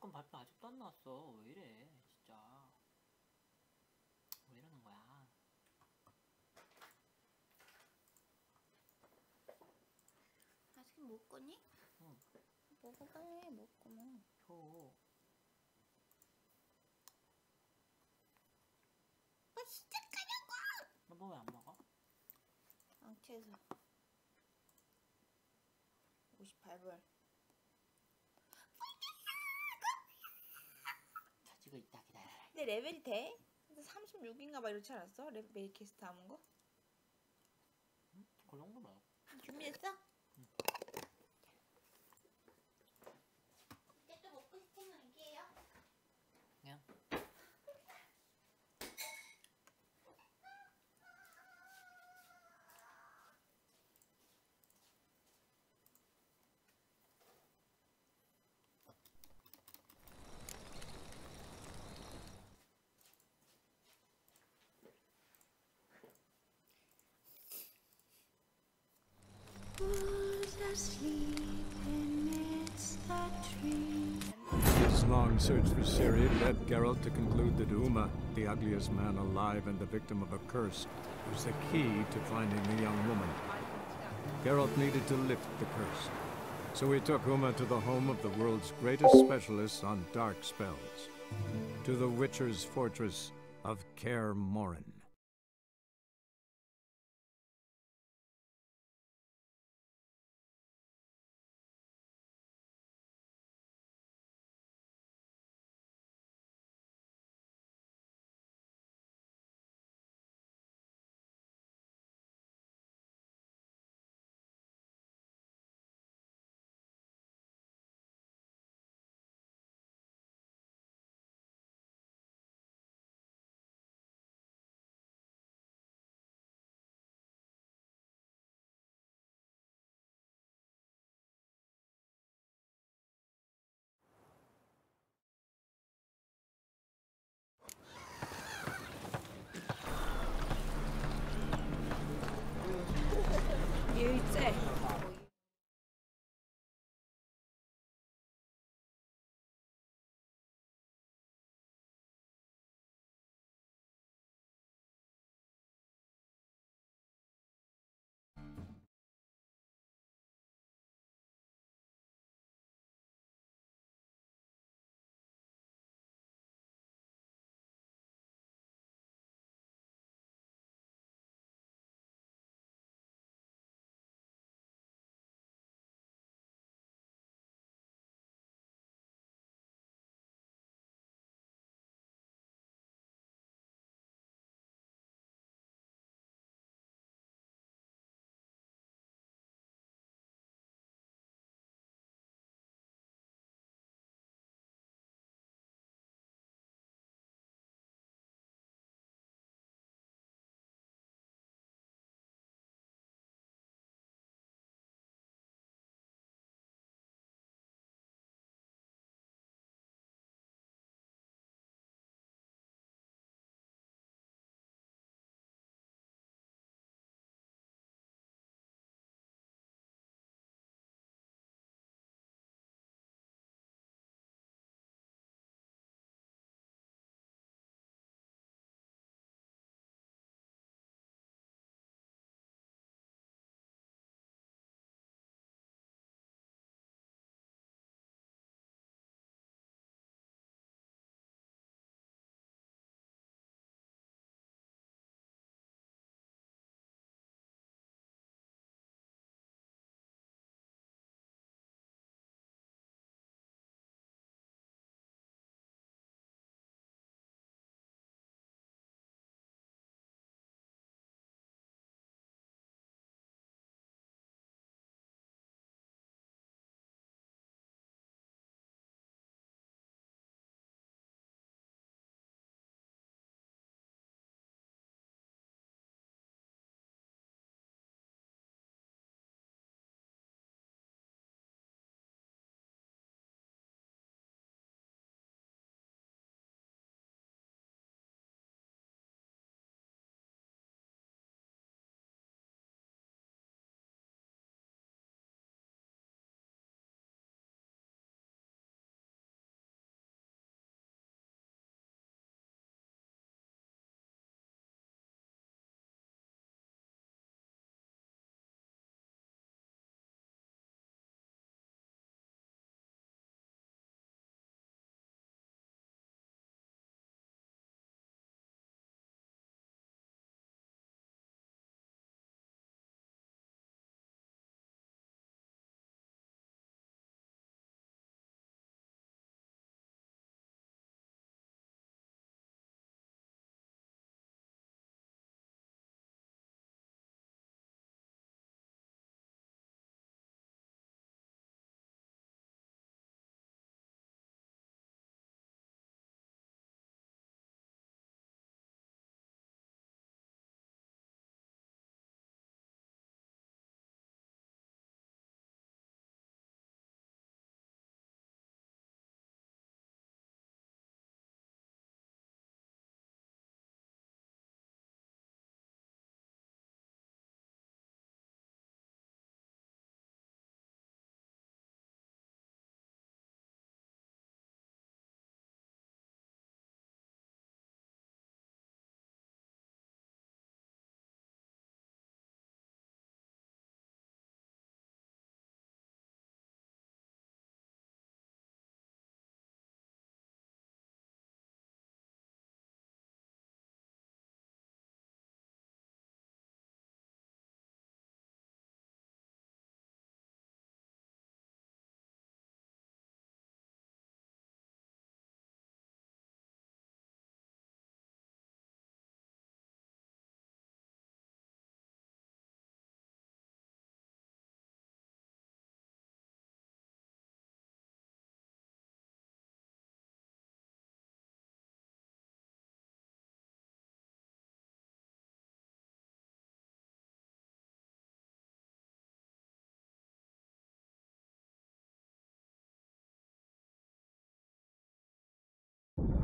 건 발표 아직도 안 나왔어. 왜 이래 진짜. 왜 이러는 거야. 아직 못 거니? 응. 먹어 빨리 못 거면. 줘. 시작하려고! 너 왜 안 먹어? 앙치에서 58불. 가지고 있다 기다려. 근데 레벨이 돼? 36인가 봐 이렇지 않았어? 레벨 캐스트 하는 거? 응? 그 정도면. 준비했어? 응. 이제 또 먹고 싶은 거 얘기해요. 그냥. This long search for Ciri led Geralt to conclude that Uma, the ugliest man alive and the victim of a curse, was the key to finding the young woman. Geralt needed to lift the curse, so he took Uma to the home of the world's greatest specialist on dark spells, to the Witcher's fortress of Kaer Morhen.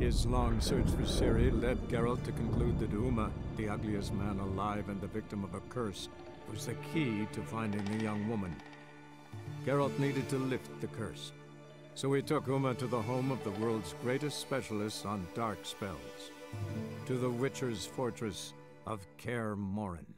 His long search for Ciri led Geralt to conclude that Uma, the ugliest man alive and the victim of a curse, was the key to finding the young woman. Geralt needed to lift the curse, so he took Uma to the home of the world's greatest specialists on dark spells, to the Witcher's fortress of Kaer Morhen.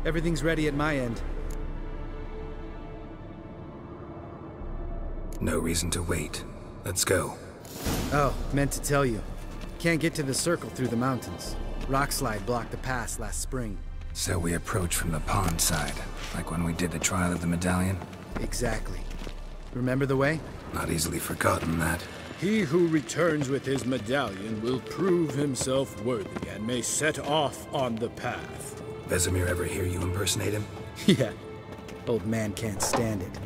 Everything's ready at my end. No reason to wait. Let's go. Oh, meant to tell you. Can't get to the circle through the mountains. Rockslide blocked the pass last spring. So we approach from the pond side, like when we did the trial of the medallion? Exactly. Remember the way? Not easily forgotten, that. He who returns with his medallion will prove himself worthy and may set off on the path. Vesemir ever hear you impersonate him? Yeah. Old man can't stand it.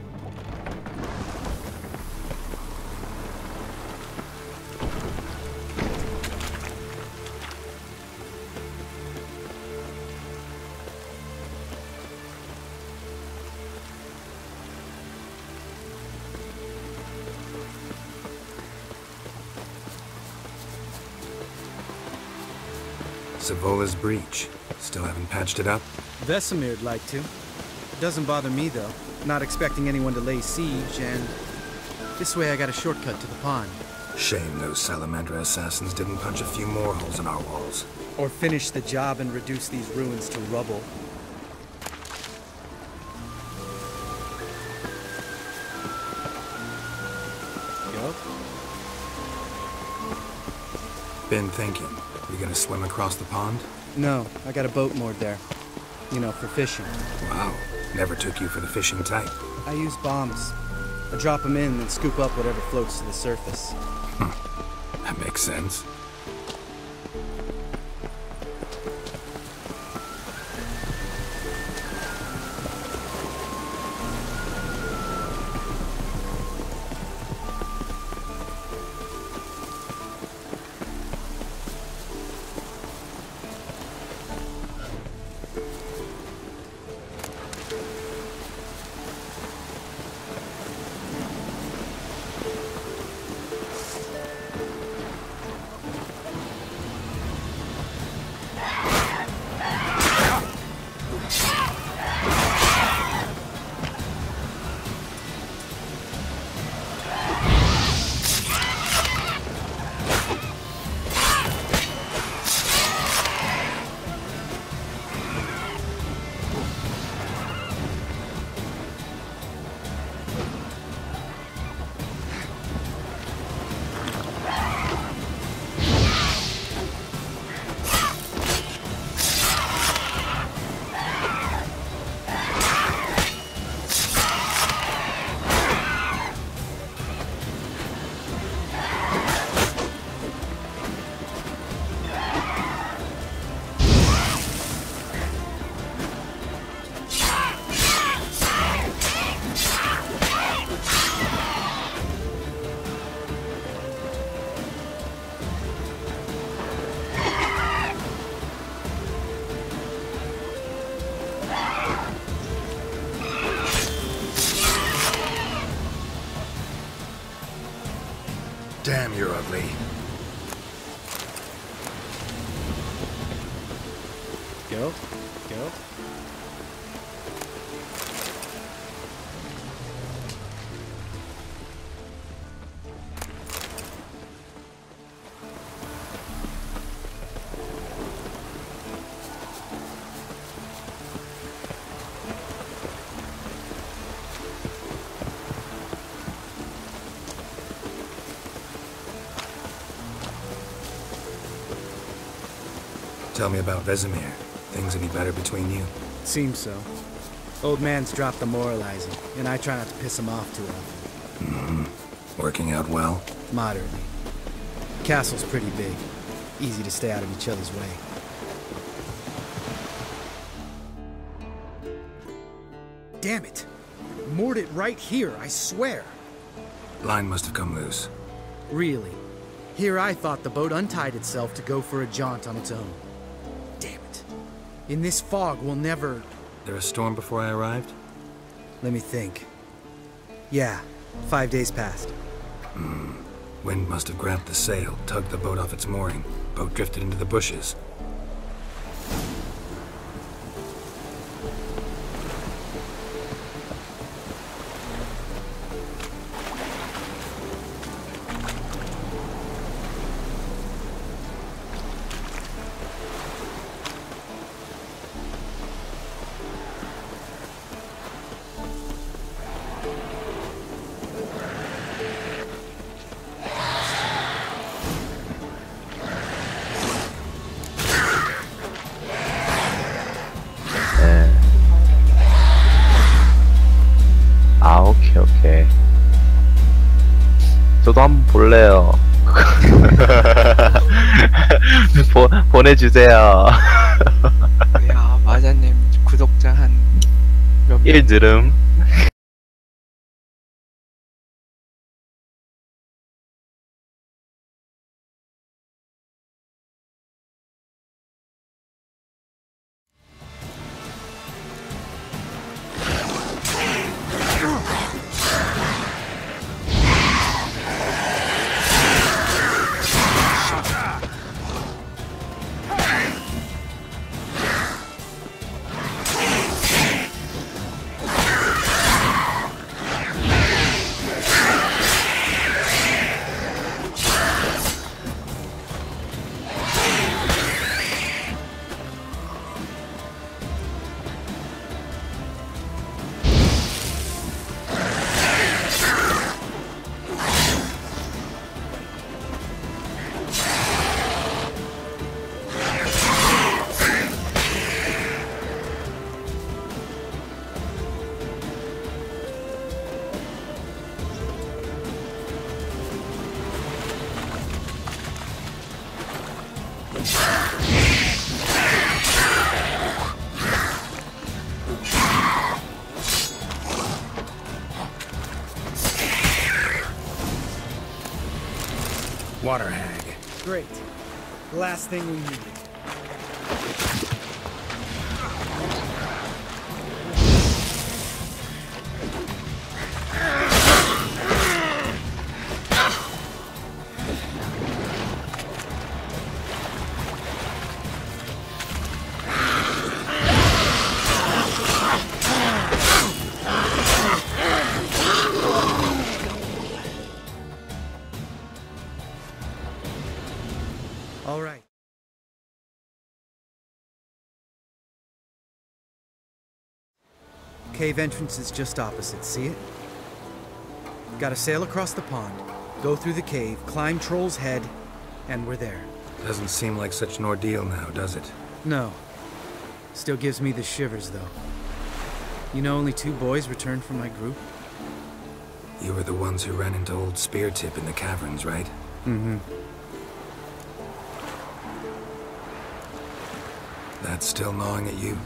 Savola's breach. Still haven't patched it up? Vesemir'd like to. Doesn't bother me, though. Not expecting anyone to lay siege, and this way I got a shortcut to the pond. Shame those Salamandra assassins didn't punch a few more holes in our walls. Or finish the job and reduce these ruins to rubble. Go? Been thinking. We gonna swim across the pond? No, I got a boat moored there. You know, for fishing. Wow. Never took you for the fishing type. I use bombs. I drop them in and scoop up whatever floats to the surface. That makes sense. Damn, you're ugly. Go? Go? Tell me about Vesemir. Things any better between you? Seems so. Old man's dropped the moralizing, and I try not to piss him off too often. Mm-hmm. Working out well? Moderately. Castle's pretty big. Easy to stay out of each other's way. Damn it! Moored it right here, I swear! Line must have come loose. Really? Here I thought the boat untied itself to go for a jaunt on its own. Damn it. In this fog, we'll never... There a storm before I arrived? Let me think. Yeah, 5 days passed. Wind must have grabbed the sail, tugged the boat off its mooring. Boat drifted into the bushes. 저도 한번 볼래요. 보내주세요. 야, 마자님 구독자 한 몇 명? 1 늘음. Water hag. Great. Last thing we needed. All right. Cave entrance is just opposite, see it? Gotta sail across the pond, go through the cave, climb Troll's Head, and we're there. Doesn't seem like such an ordeal now, does it? No. Still gives me the shivers, though. You know only 2 boys returned from my group? You were the ones who ran into old Speartip in the caverns, right? Mm-hmm. That's still gnawing at you?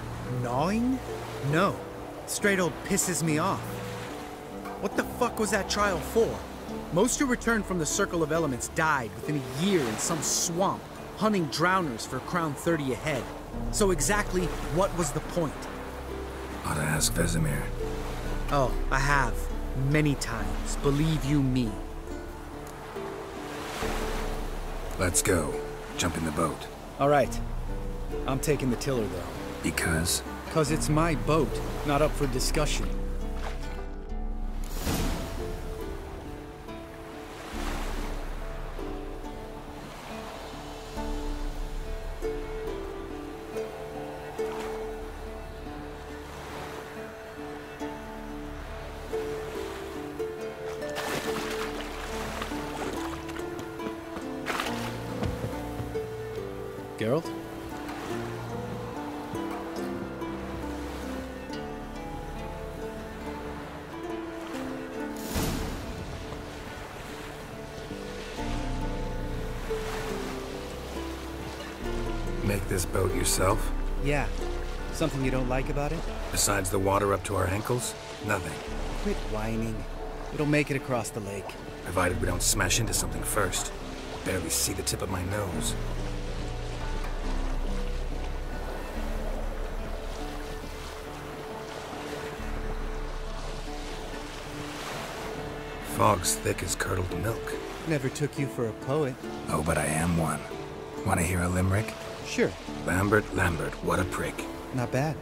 Gnawing? No. Straight old pisses me off. What the fuck was that trial for? Most who returned from the Circle of Elements died within a year in some swamp, hunting drowners for Crown 30 a head. So exactly what was the point? Ought to ask Vesemir. Oh, I have. Many times, believe you me. Let's go. Jump in the boat. All right. I'm taking the tiller, though. Because? 'Cause it's my boat, not up for discussion. Geralt? Make this boat yourself? Yeah. Something you don't like about it? Besides the water up to our ankles? Nothing. Quit whining. It'll make it across the lake. Provided we don't smash into something first. Barely see the tip of my nose. Fog's thick as curdled milk. Never took you for a poet. Oh, but I am one. Want to hear a limerick? Sure. Lambert, Lambert, what a prick. Not bad.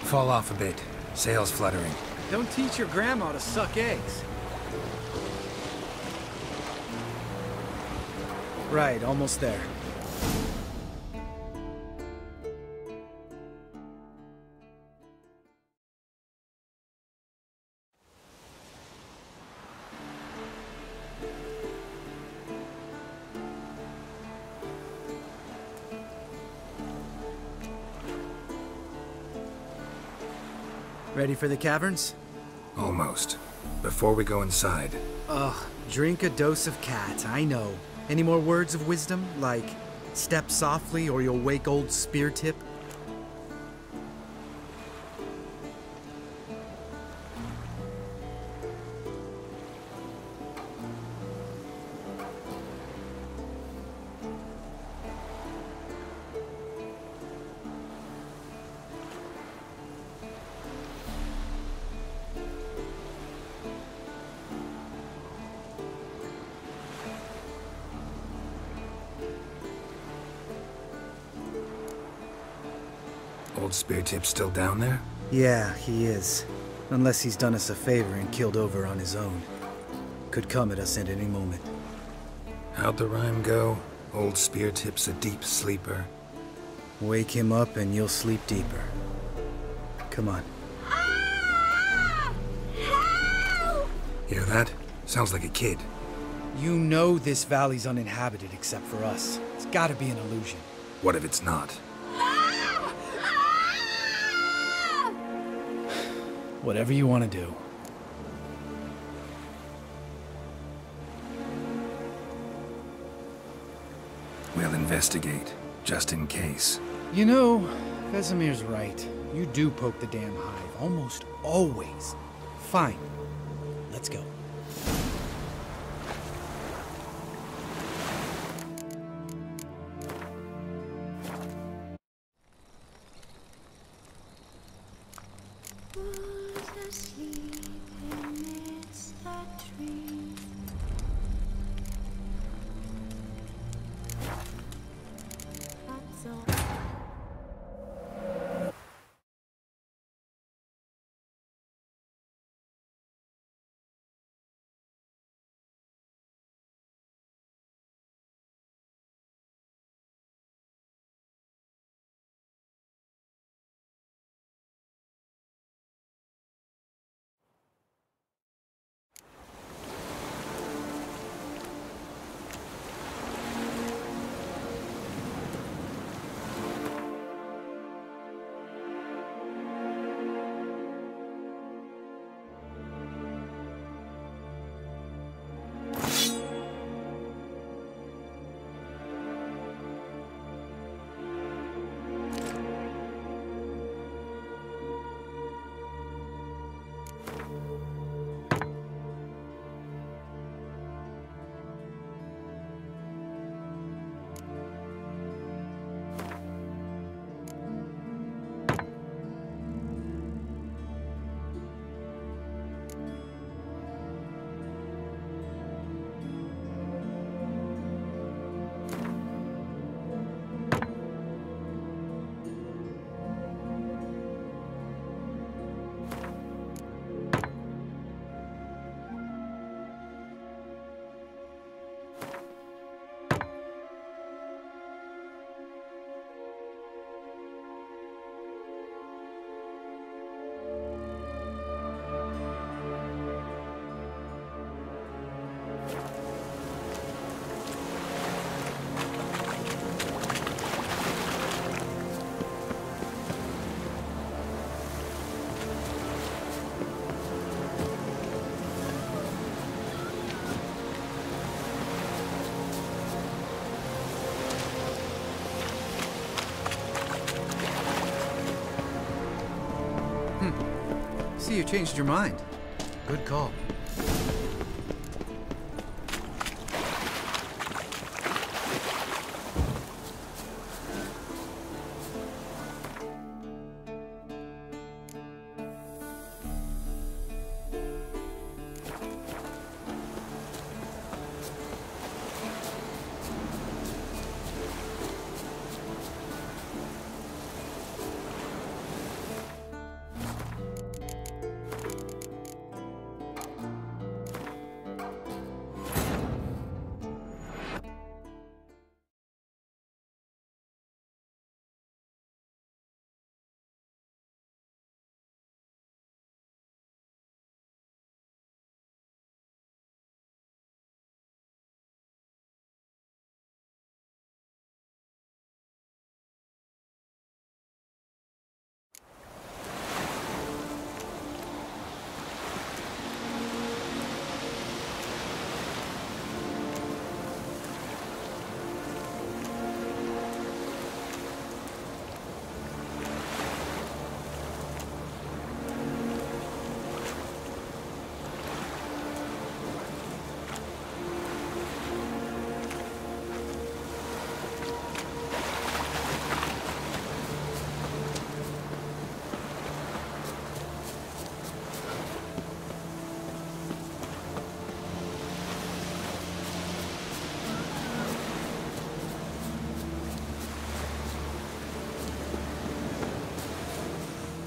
Fall off a bit. Sails fluttering. Don't teach your grandma to suck eggs. Right, almost there. Ready for the caverns? Almost. Before we go inside, Ugh, drink a dose of cat, I know. Any more words of wisdom, like step softly or you'll wake old Spear Tip? old Spear Tip's still down there? Yeah, he is. Unless he's done us a favor and killed over on his own. Could come at us at any moment. How'd the rhyme go? Old Spear Tip's a deep sleeper. Wake him up and you'll sleep deeper. Come on. Hear that? Sounds like a kid. You know this valley's uninhabited except for us. It's gotta be an illusion. What if it's not? Whatever you want to do. We'll investigate, just in case. You know, Vesemir's right. You do poke the damn hive, almost always. Fine. Let's go. See, you changed your mind. Good call.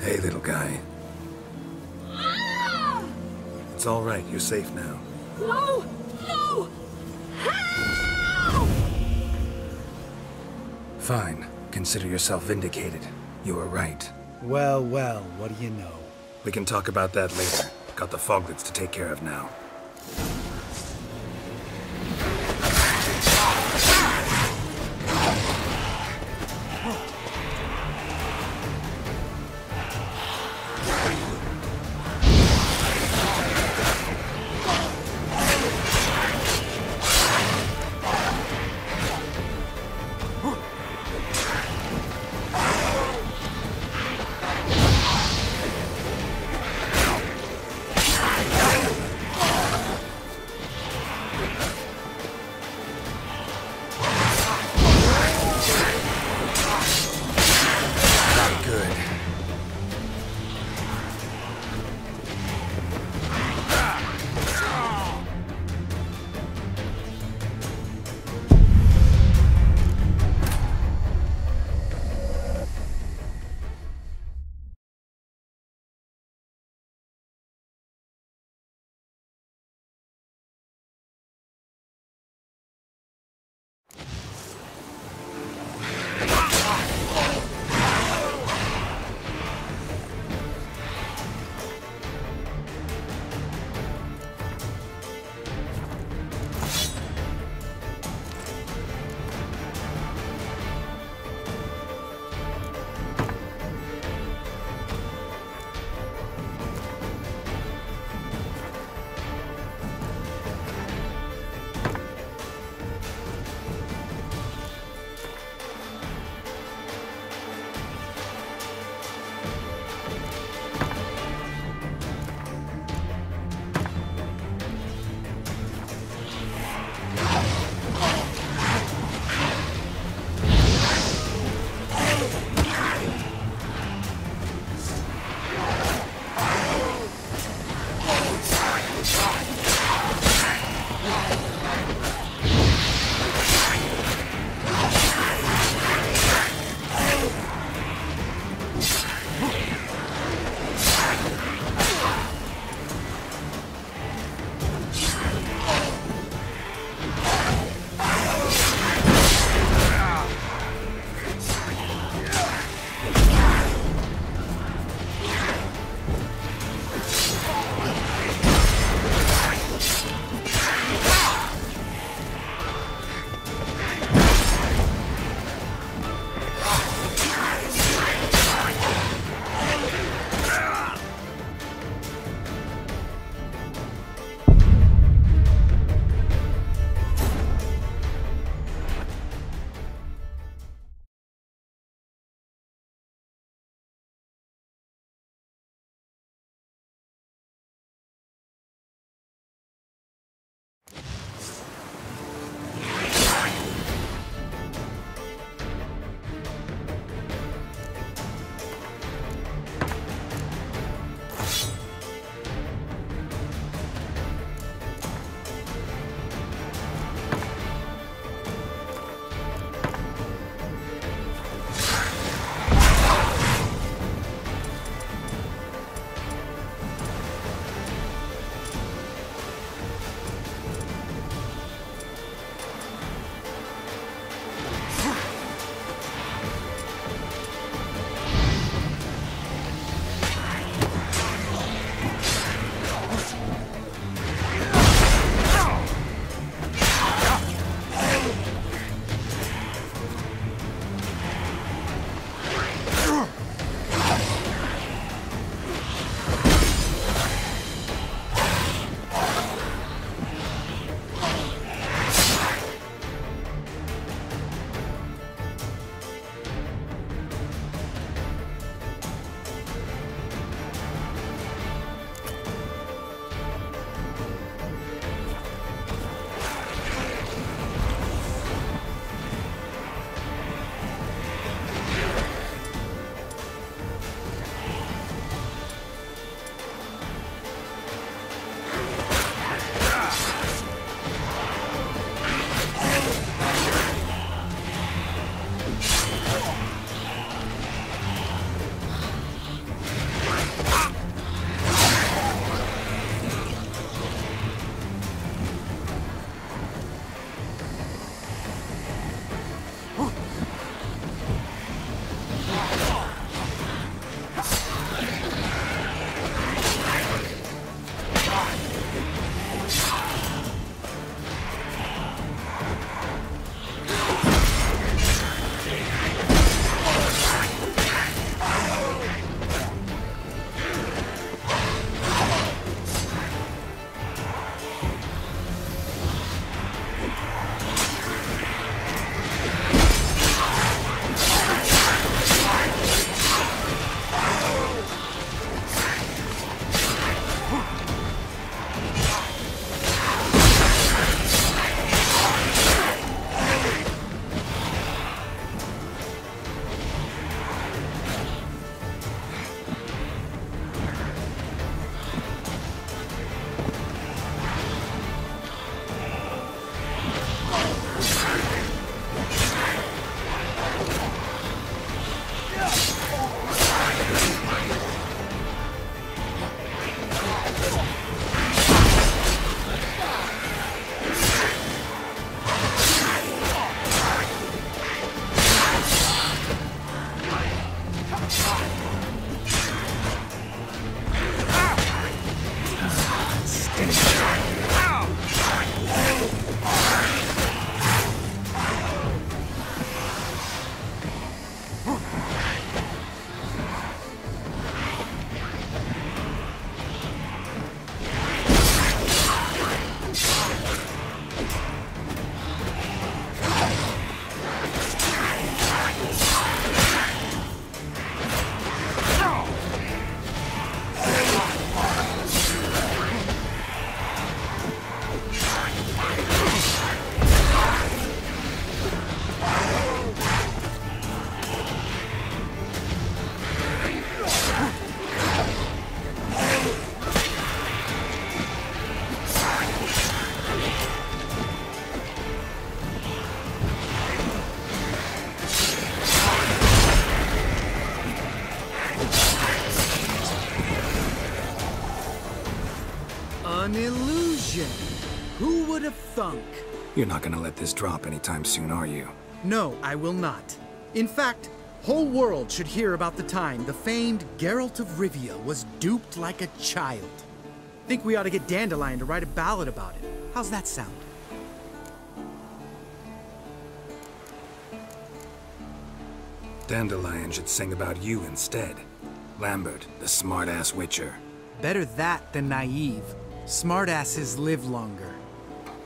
Hey, little guy. It's all right. You're safe now. No! No! Help! Fine. Consider yourself vindicated. You were right. Well, well, what do you know? We can talk about that later. Got the foglets to take care of now. An illusion. Who would have thunk? You're not gonna let this drop anytime soon, are you? No, I will not. In fact, whole world should hear about the time the famed Geralt of Rivia was duped like a child. Think we ought to get Dandelion to write a ballad about it. How's that sound? Dandelion should sing about you instead. Lambert, the smart-ass witcher. Better that than naive. Smartasses live longer.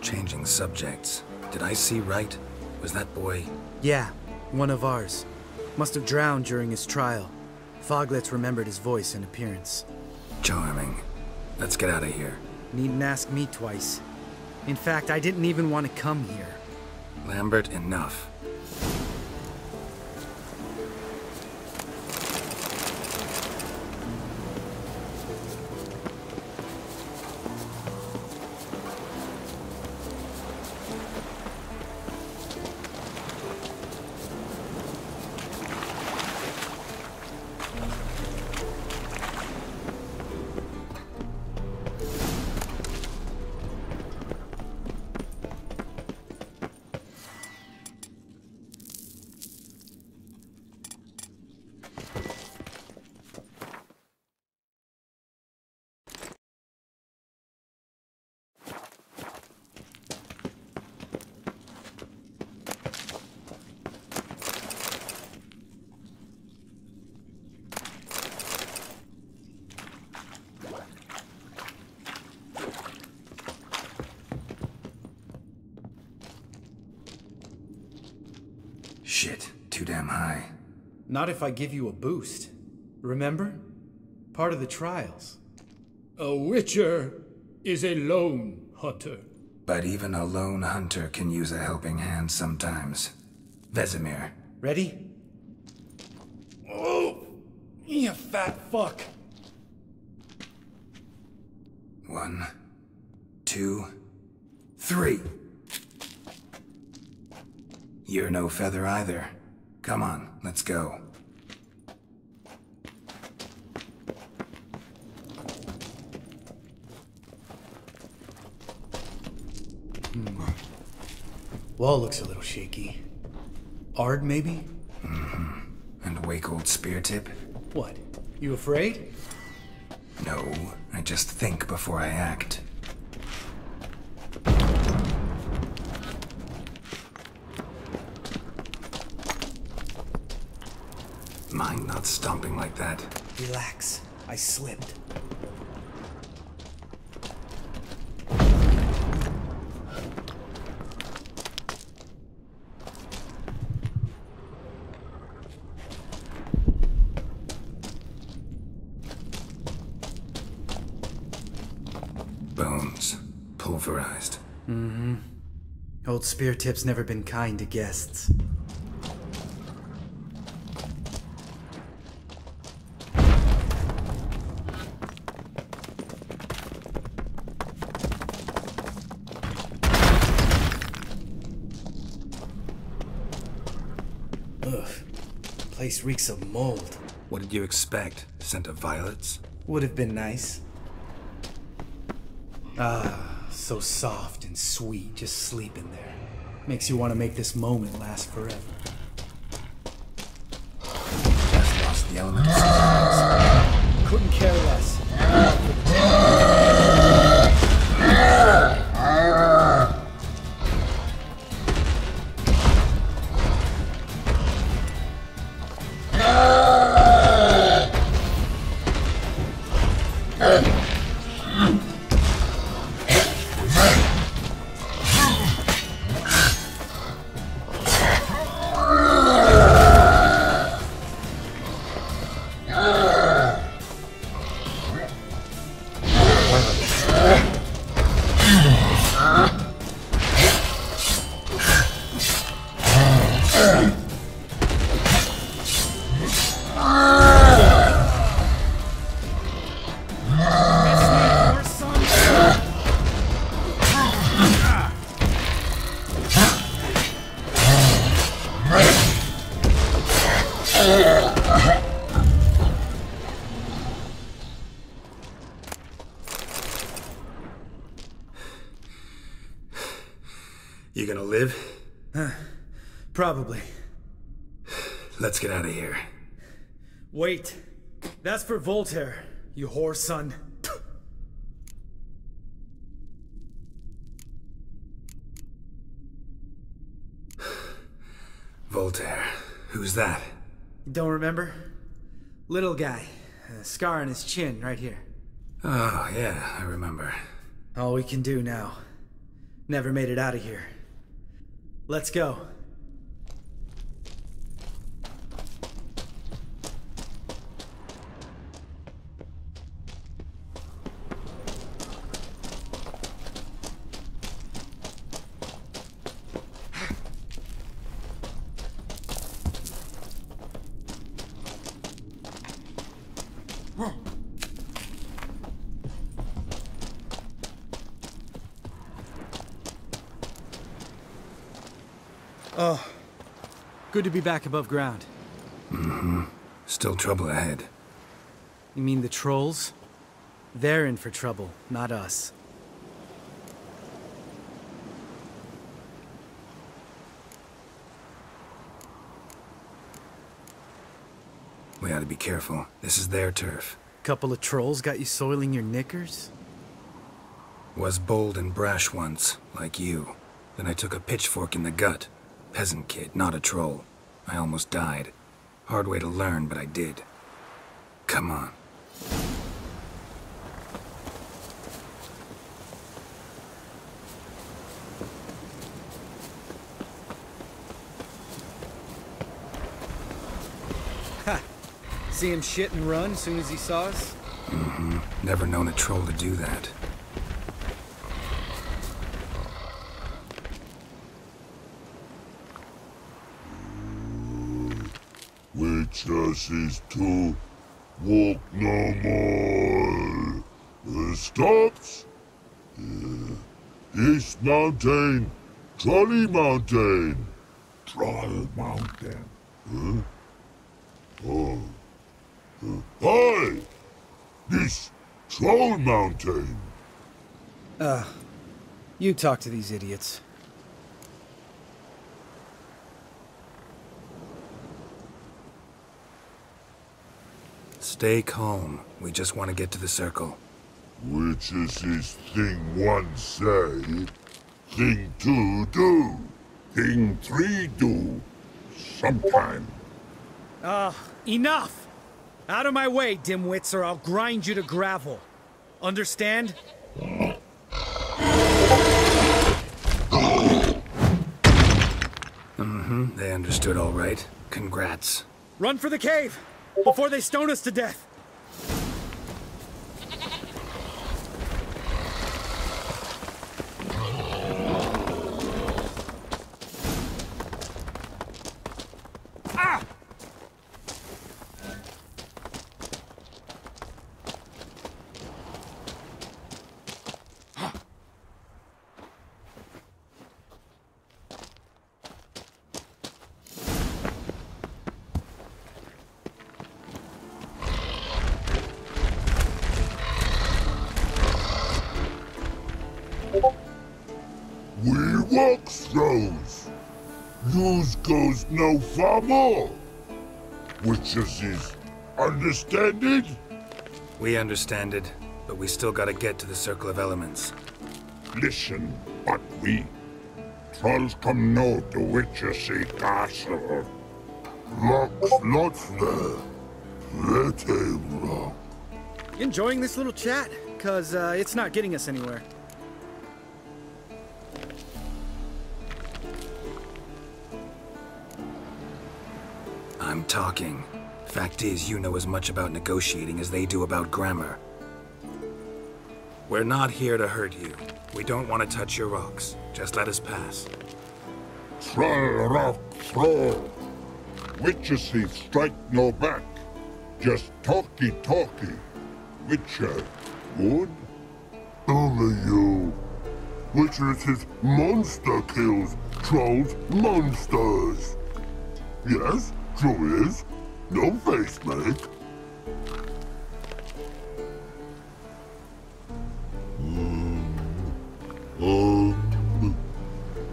Changing subjects. Did I see right? Was that boy... Yeah, one of ours. Must have drowned during his trial. Foglets remembered his voice and appearance. Charming. Let's get out of here. Needn't ask me twice. In fact, I didn't even want to come here. Lambert, enough. Shit, too damn high. Not if I give you a boost. Remember? Part of the trials. A witcher is a lone hunter. But even a lone hunter can use a helping hand sometimes. Vesemir. Ready? Oh, you fat fuck. 1, 2, 3. You're no feather either. Come on, let's go. Wall looks a little shaky. Ard, maybe? And wake old spear tip? What? You afraid? No, I just think before I act. Mind not stomping like that. Relax. I slipped. Bones. Pulverized. Old Spear Tip's never been kind to guests. Ugh. Place reeks of mold. What did you expect? Scent of violets? Would have been nice. Ah, so soft and sweet, just sleeping there. Makes you want to make this moment last forever. Just lost the element of surprise. Couldn't care less. You gonna live? Probably. Let's get out of here. Wait. That's for Voltaire, you whore son. Voltaire. Who's that? Don't remember? Little guy. A scar on his chin, right here. Oh, yeah, I remember. All we can do now. Never made it out of here. Let's go. Oh, good to be back above ground. Mm-hmm. Still trouble ahead. You mean the trolls? They're in for trouble, not us. We ought to be careful. This is their turf. Couple of trolls got you soiling your knickers? Was bold and brash once, like you. Then I took a pitchfork in the gut. Peasant kid, not a troll. I almost died. Hard way to learn, but I did. Come on. Ha! See him shit and run as soon as he saw us? Mm-hmm. Never known a troll to do that. Witches is to walk no more. Stops? East Mountain, Trolley Mountain. Troll Mountain. Huh? Oh. Hi! This Troll Mountain. You talk to these idiots. Stay calm. We just want to get to the circle. Which is his thing one say, thing two do, thing three do, sometime. Enough! Out of my way, dimwits, or I'll grind you to gravel. Understand? Mm-hmm. They understood all right. Congrats. Run for the cave! Before they stone us to death! Ah! We walk throws. Yous goes no far more. Which is understand it? We understand it, but we still gotta get to the Circle of Elements. Listen, but we trolls come know the witches castle. Lots there. Pretty rock. Enjoying this little chat? Cause, it's not getting us anywhere. I'm talking. Fact is, you know as much about negotiating as they do about grammar. We're not here to hurt you. We don't want to touch your rocks. Just let us pass. Troll rock throw. Witches strike no back. Just talky. Witcher, good? Only you. Witches is monster kills. Trolls monsters. Yes, true is. No face make.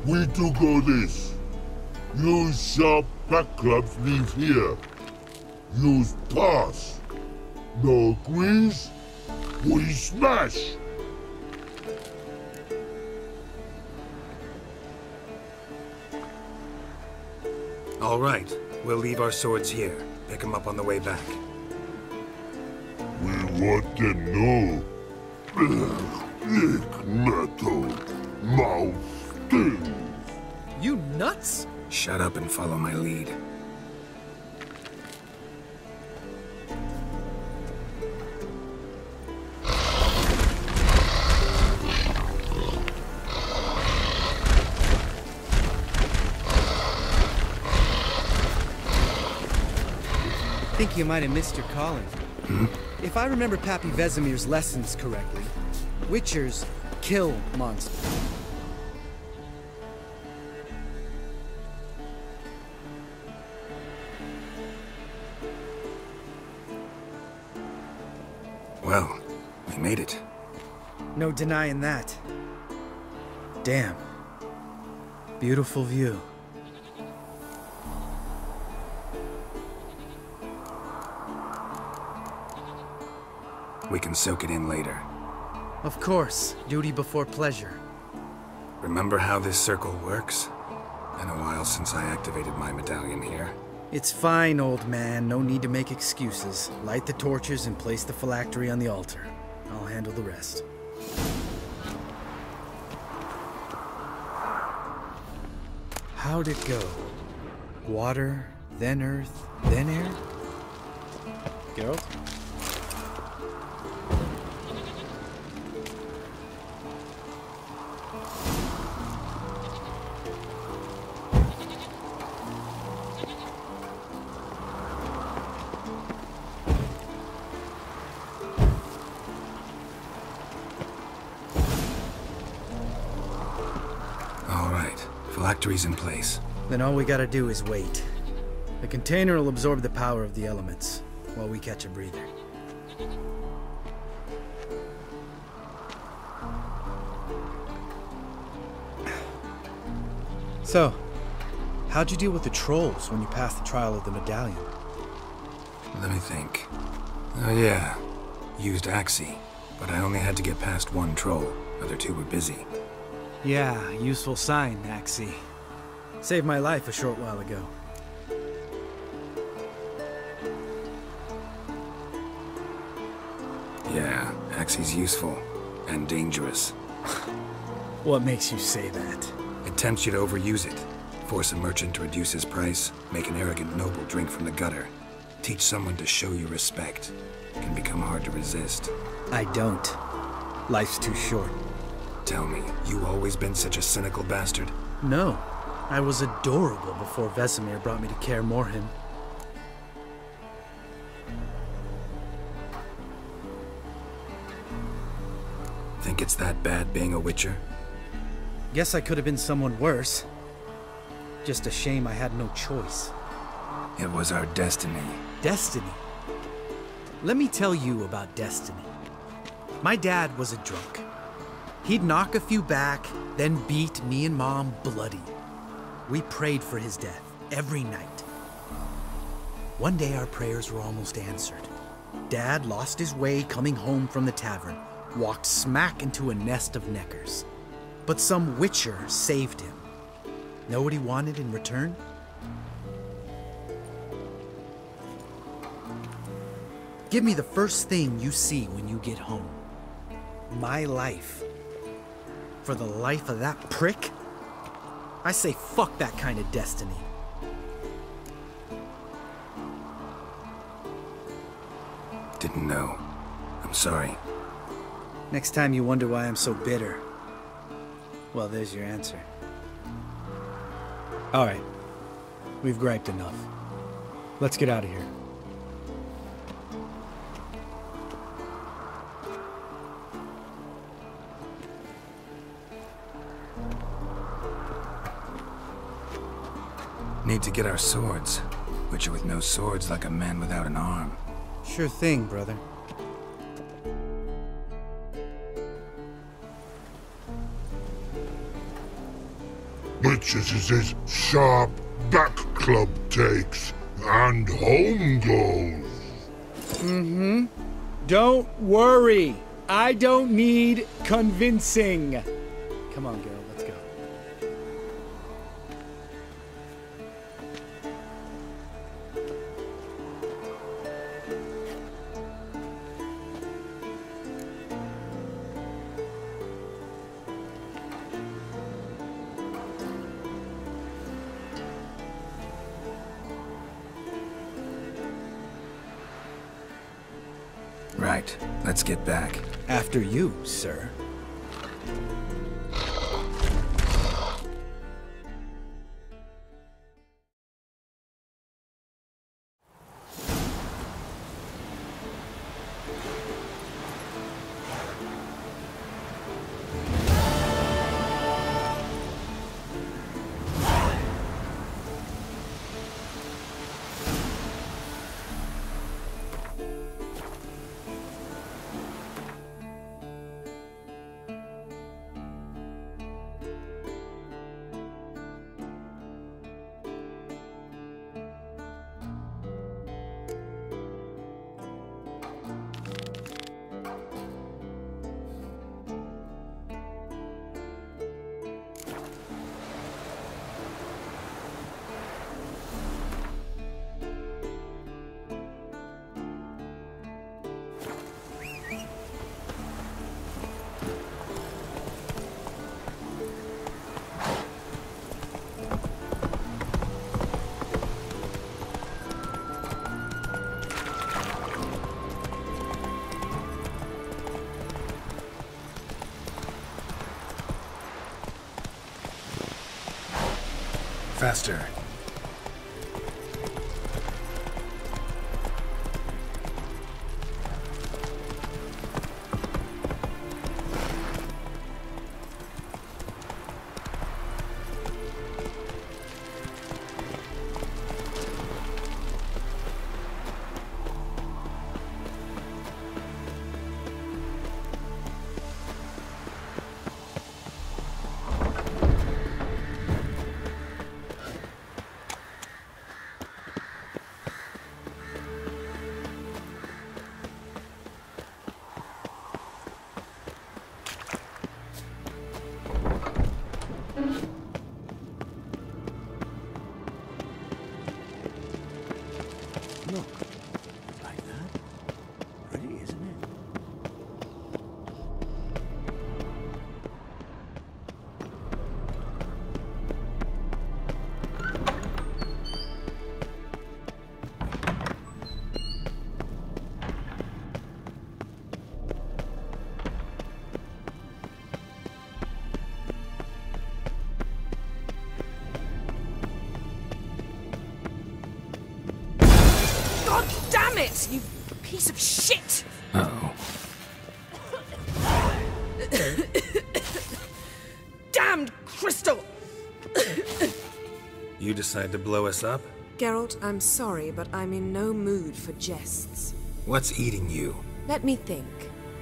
We do go this. Use sharp back clubs leave here. Use pass. No agrees? We smash! All right, we'll leave our swords here. Pick them up on the way back. We want to know. Thick metal. Mouth stings. You nuts? Shut up and follow my lead. I think you might have missed your calling. If I remember Pappy Vesemir's lessons correctly, Witchers kill monsters. Well, we made it. No denying that. Damn. Beautiful view. We can soak it in later. Of course, duty before pleasure. Remember how this circle works? Been a while since I activated my medallion here. It's fine, old man. No need to make excuses. Light the torches and place the phylactery on the altar. I'll handle the rest. How'd it go? Water, then earth, then air? Geralt? Phylactery's in place. Then all we gotta do is wait. The container will absorb the power of the elements, while we catch a breather. So, how'd you deal with the trolls when you passed the trial of the medallion? Let me think. Oh yeah, used Axii, but I only had to get past one troll. Other two were busy. Yeah, useful sign, Axii. Saved my life a short while ago. Yeah, Axii's useful. And dangerous. What makes you say that? It tempts you to overuse it. Force a merchant to reduce his price, make an arrogant noble drink from the gutter. Teach someone to show you respect. It can become hard to resist. I don't. Life's too short. Tell me, you always been such a cynical bastard? No. I was adorable before Vesemir brought me to Kaer Morhen. Think it's that bad being a Witcher? Guess I could have been someone worse. Just a shame I had no choice. It was our destiny. Destiny? Let me tell you about destiny. My dad was a drunk. He'd knock a few back, then beat me and Mom bloody. We prayed for his death every night. One day our prayers were almost answered. Dad lost his way coming home from the tavern, walked smack into a nest of neckers. But some Witcher saved him. Know what he wanted in return? Give me the first thing you see when you get home. My life. For the life of that prick? I say fuck that kind of destiny. Didn't know. I'm sorry. Next time you wonder why I'm so bitter, well, there's your answer. All right. We've griped enough. Let's get out of here. Need to get our swords. Witcher with no swords like a man without an arm. Sure thing, brother. which is his sharp back club takes, and home goes. Don't worry. I don't need convincing. Come on, Geralt, let's go. Right. Let's get back. After you, sir. Faster. Look, like that. Pretty, isn't it? God damn it, you piece of shit! Uh-oh. Damned crystal! You decide to blow us up? Geralt, I'm sorry, but I'm in no mood for jests. What's eating you? Let me think.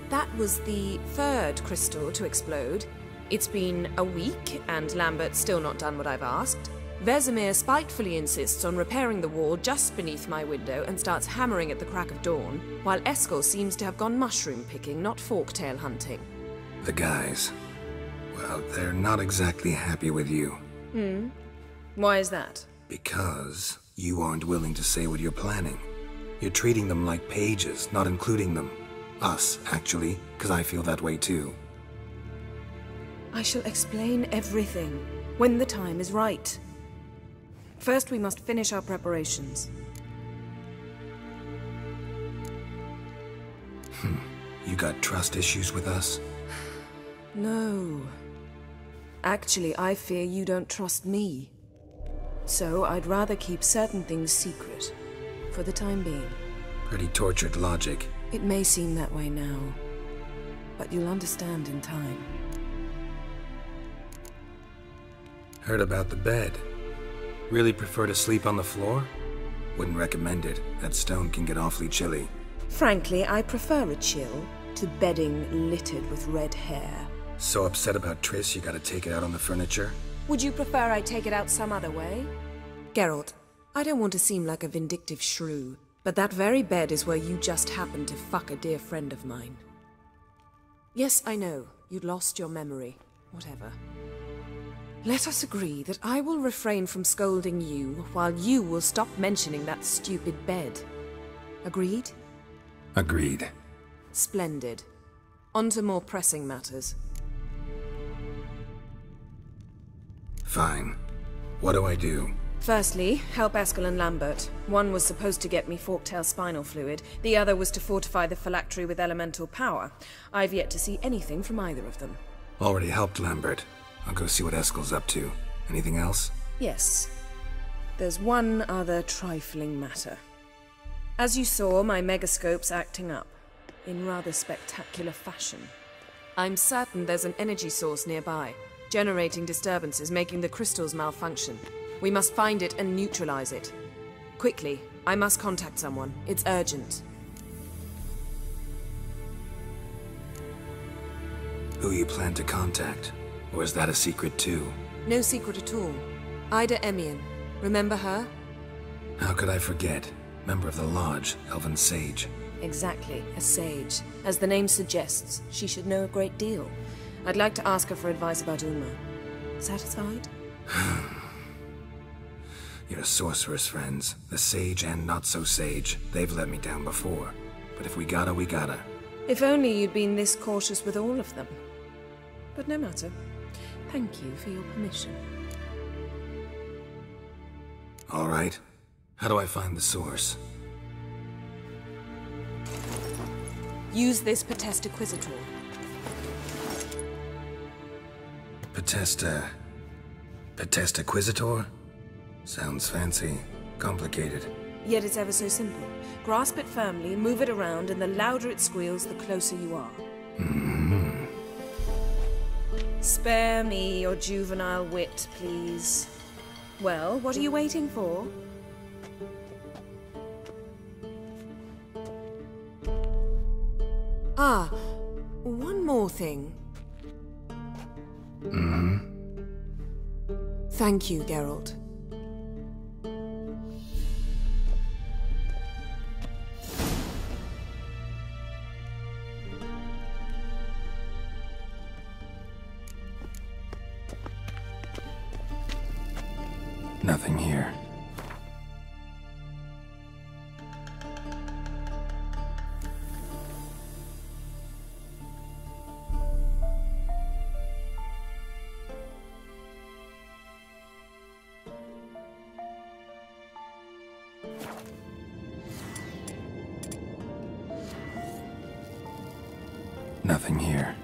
That was the third crystal to explode. It's been a week, and Lambert's still not done what I've asked. Vesemir spitefully insists on repairing the wall just beneath my window and starts hammering at the crack of dawn, while Eskel seems to have gone mushroom picking, not forktail hunting. The guys. Well, they're not exactly happy with you. Why is that? Because you aren't willing to say what you're planning. You're treating them like pages, not including them. Us, actually, because I feel that way too. I shall explain everything when the time is right. First, we must finish our preparations. You got trust issues with us? No. Actually, I fear you don't trust me. So I'd rather keep certain things secret, for the time being. Pretty tortured logic. It may seem that way now, but you'll understand in time. Heard about the bed. Really prefer to sleep on the floor? Wouldn't recommend it. That stone can get awfully chilly. Frankly, I prefer a chill to bedding littered with red hair. So upset about Triss you gotta take it out on the furniture? Would you prefer I take it out some other way? Geralt, I don't want to seem like a vindictive shrew, but that very bed is where you just happened to fuck a dear friend of mine. Yes, I know. You'd lost your memory. Whatever. Let us agree that I will refrain from scolding you, while you will stop mentioning that stupid bed. Agreed? Agreed. Splendid. On to more pressing matters. Fine. What do I do? Firstly, help Eskel and Lambert. One was supposed to get me forktail spinal fluid, the other was to fortify the phylactery with elemental power. I've yet to see anything from either of them. Already helped Lambert. I'll go see what Eskel's up to. Anything else? Yes. There's one other trifling matter. As you saw, my megascope's acting up, in rather spectacular fashion. I'm certain there's an energy source nearby, generating disturbances, making the crystals malfunction. We must find it and neutralize it. Quickly, I must contact someone. It's urgent. Who you plan to contact? Or is that a secret too? No secret at all. Ida Emian. Remember her? How could I forget? Member of the Lodge, Elven Sage. Exactly, a sage. As the name suggests, she should know a great deal. I'd like to ask her for advice about Uma. Satisfied? Your sorceress friends, the sage and not-so-sage, they've let me down before. But if we gotta, we gotta. If only you'd been this cautious with all of them. But no matter. Thank you for your permission. All right. How do I find the source? Use this Potestaquizator. Potestaquizator? Sounds fancy. Complicated. Yet it's ever so simple. Grasp it firmly, move it around, and the louder it squeals, the closer you are. Mm-hmm. Spare me your juvenile wit, please. Well, what are you waiting for? Ah, one more thing. Mm-hmm. Thank you, Geralt. Nothing here. Nothing here.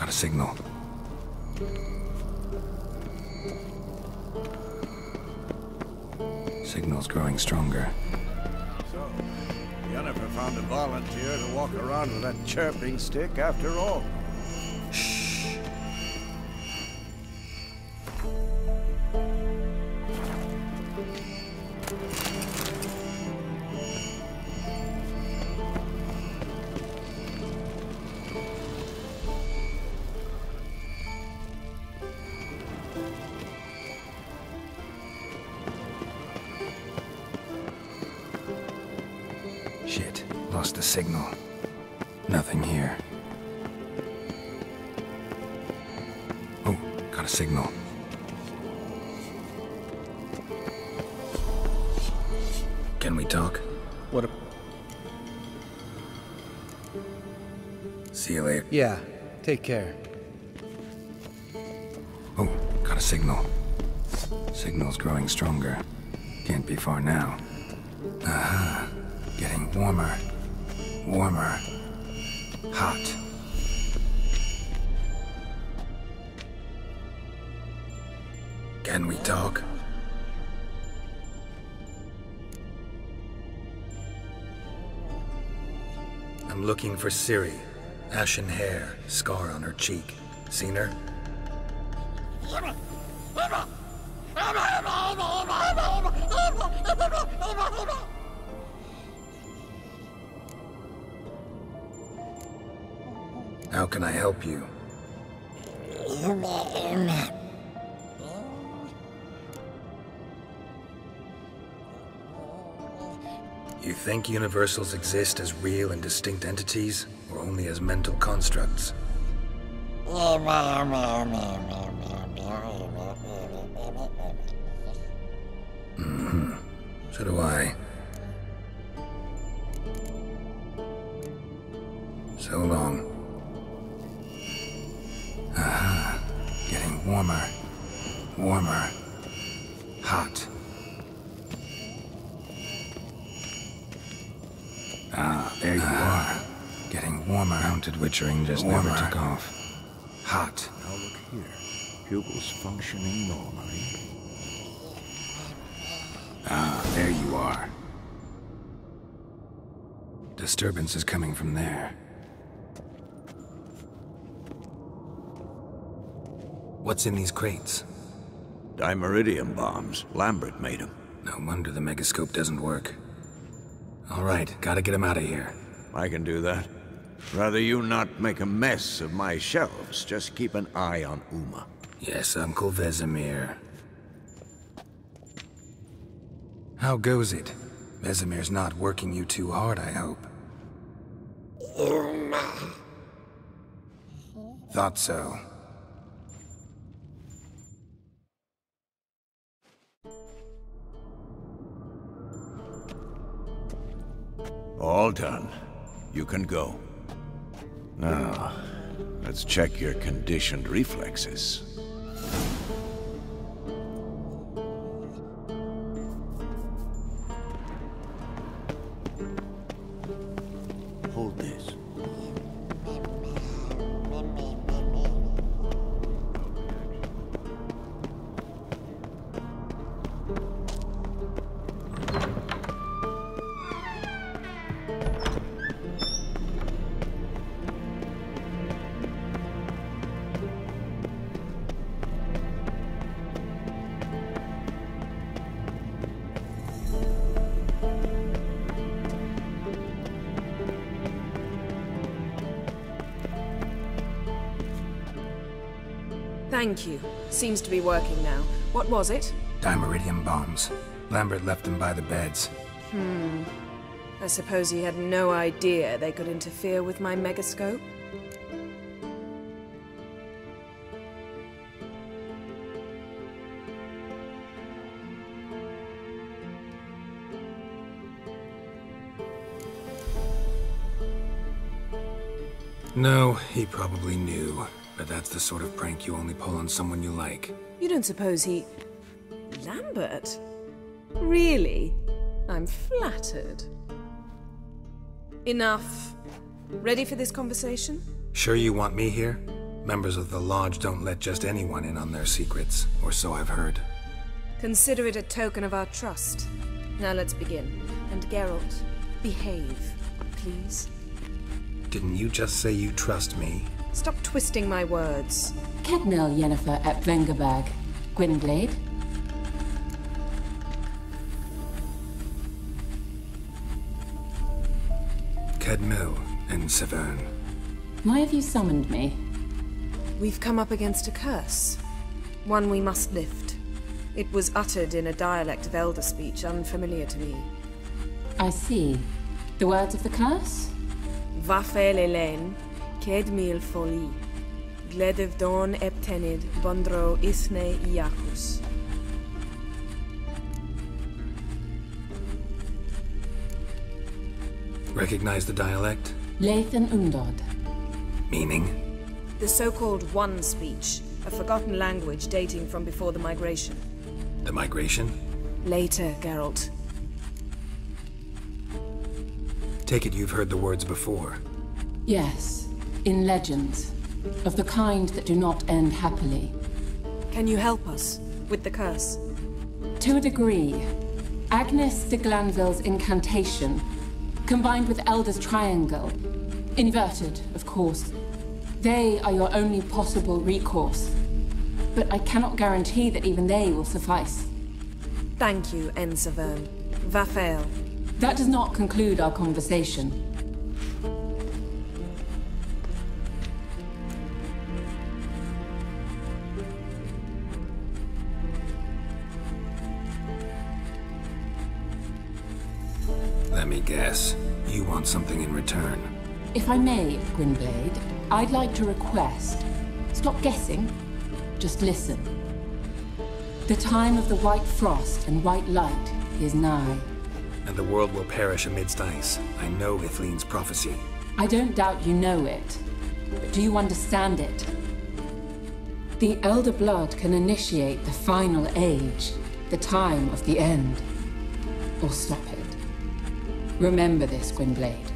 A signal. Signal's growing stronger. So, Yennefer found a volunteer to walk around with that chirping stick after all. Shh. Shit, lost the signal. Nothing here. Oh, got a signal. Can we talk? What a... See you later. Yeah, take care. Oh, got a signal. Signal's growing stronger. Can't be far now. Aha. Getting warmer. Warmer. Hot. Can we talk? I'm looking for Ciri. Ashen hair, scar on her cheek. Seen her? How can I help you? You think universals exist as real and distinct entities, or only as mental constructs? Mm-hmm. So do I. So long. Aha. Getting warmer. Warmer. Hot. Ah, there you are. Getting warmer. Mounted witchering just never took off. Hot. Now look here. Pupils functioning normally. Ah, there you are. Disturbance is coming from there. What's in these crates? Dimeridium bombs. Lambert made them. No wonder the megascope doesn't work. All right, gotta get him out of here. I can do that. Rather you not make a mess of my shelves. Just keep an eye on Uma. Yes, Uncle Vesemir. How goes it? Vesemir's not working you too hard, I hope. Thought so. All done. You can go. Now, let's check your conditioned reflexes. Hold this. Thank you. Seems to be working now. What was it? Dimeridium bombs. Lambert left them by the beds. I suppose he had no idea they could interfere with my megascope? No, he probably knew. But that's the sort of prank you only pull on someone you like. You don't suppose he... Lambert? Really? I'm flattered. Enough. Ready for this conversation? Sure you want me here? Members of the Lodge don't let just anyone in on their secrets, or so I've heard. Consider it a token of our trust. Now let's begin. And Geralt, behave, please. Didn't you just say you trust me? Stop twisting my words. Kednel Yennefer at Vengerberg. Gwynblade. Kedmil and Severn. Why have you summoned me? We've come up against a curse. One we must lift. It was uttered in a dialect of Elder speech unfamiliar to me. I see. The words of the curse? Vafel Elen, Kedmil Foli. Gledev Don Eptenid, Bondro Isne Iacus. Recognize the dialect? Lathan Undod. Meaning? The so-called One speech, a forgotten language dating from before the migration. The migration? Later, Geralt. Take it you've heard the words before. Yes, in legends. Of the kind that do not end happily. Can you help us with the curse? To a degree. Agnes de Glanville's incantation, combined with Elder's triangle, inverted, of course. They are your only possible recourse. But I cannot guarantee that even they will suffice. Thank you, Ensavern. Vafael. That does not conclude our conversation. Let me guess. You want something in return. If I may, Gwynblade, I'd like to request. Stop guessing. Just listen. The time of the white frost and white light is nigh. And the world will perish amidst ice. I know Ithleen's prophecy. I don't doubt you know it. But do you understand it? The Elder Blood can initiate the final age, the time of the end. Or stop it. Remember this, Gwynblade.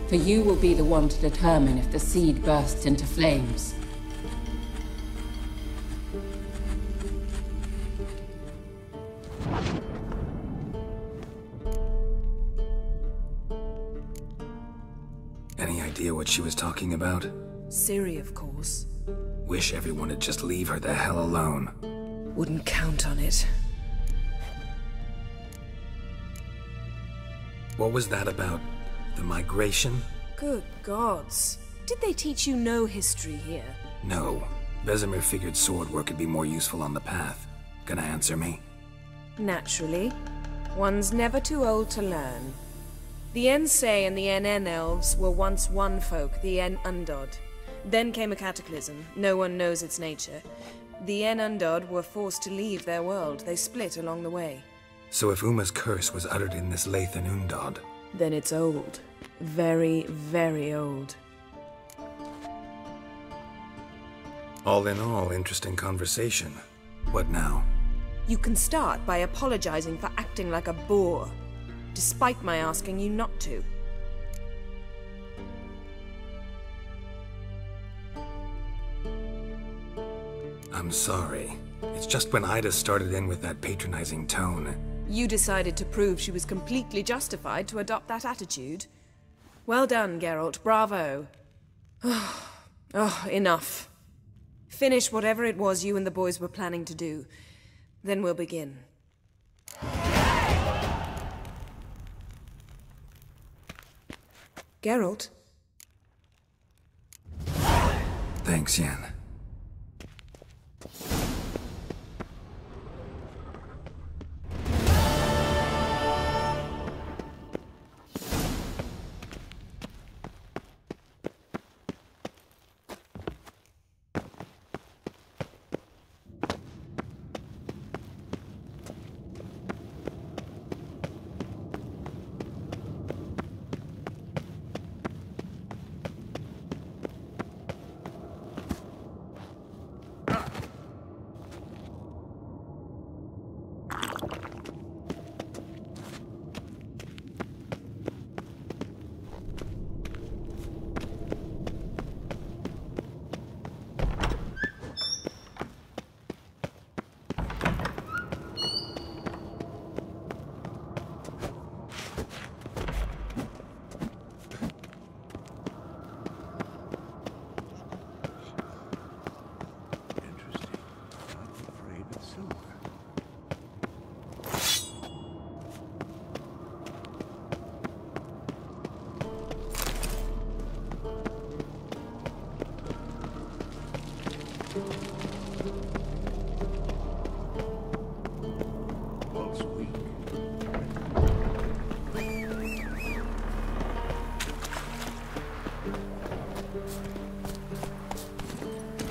For you will be the one to determine if the seed bursts into flames. Any idea what she was talking about? Ciri, of course. Wish everyone would just leave her the hell alone. Wouldn't count on it. What was that about? The migration? Good gods. Did they teach you no history here? No. Vesemir figured sword work could be more useful on the path. Gonna answer me? Naturally. One's never too old to learn. The Ensei and the NN elves were once one folk, the En Undod. Then came a cataclysm. No one knows its nature. The En Undod were forced to leave their world. They split along the way. So if Uma's curse was uttered in this Lathan Undod... Then it's old. Very, very old. All in all, interesting conversation. What now? You can start by apologizing for acting like a boor, despite my asking you not to. I'm sorry. It's just when Ida started in with that patronizing tone. You decided to prove she was completely justified to adopt that attitude. Well done, Geralt. Bravo. Oh, enough. Finish whatever it was you and the boys were planning to do. Then we'll begin. Geralt? Thanks, Yen.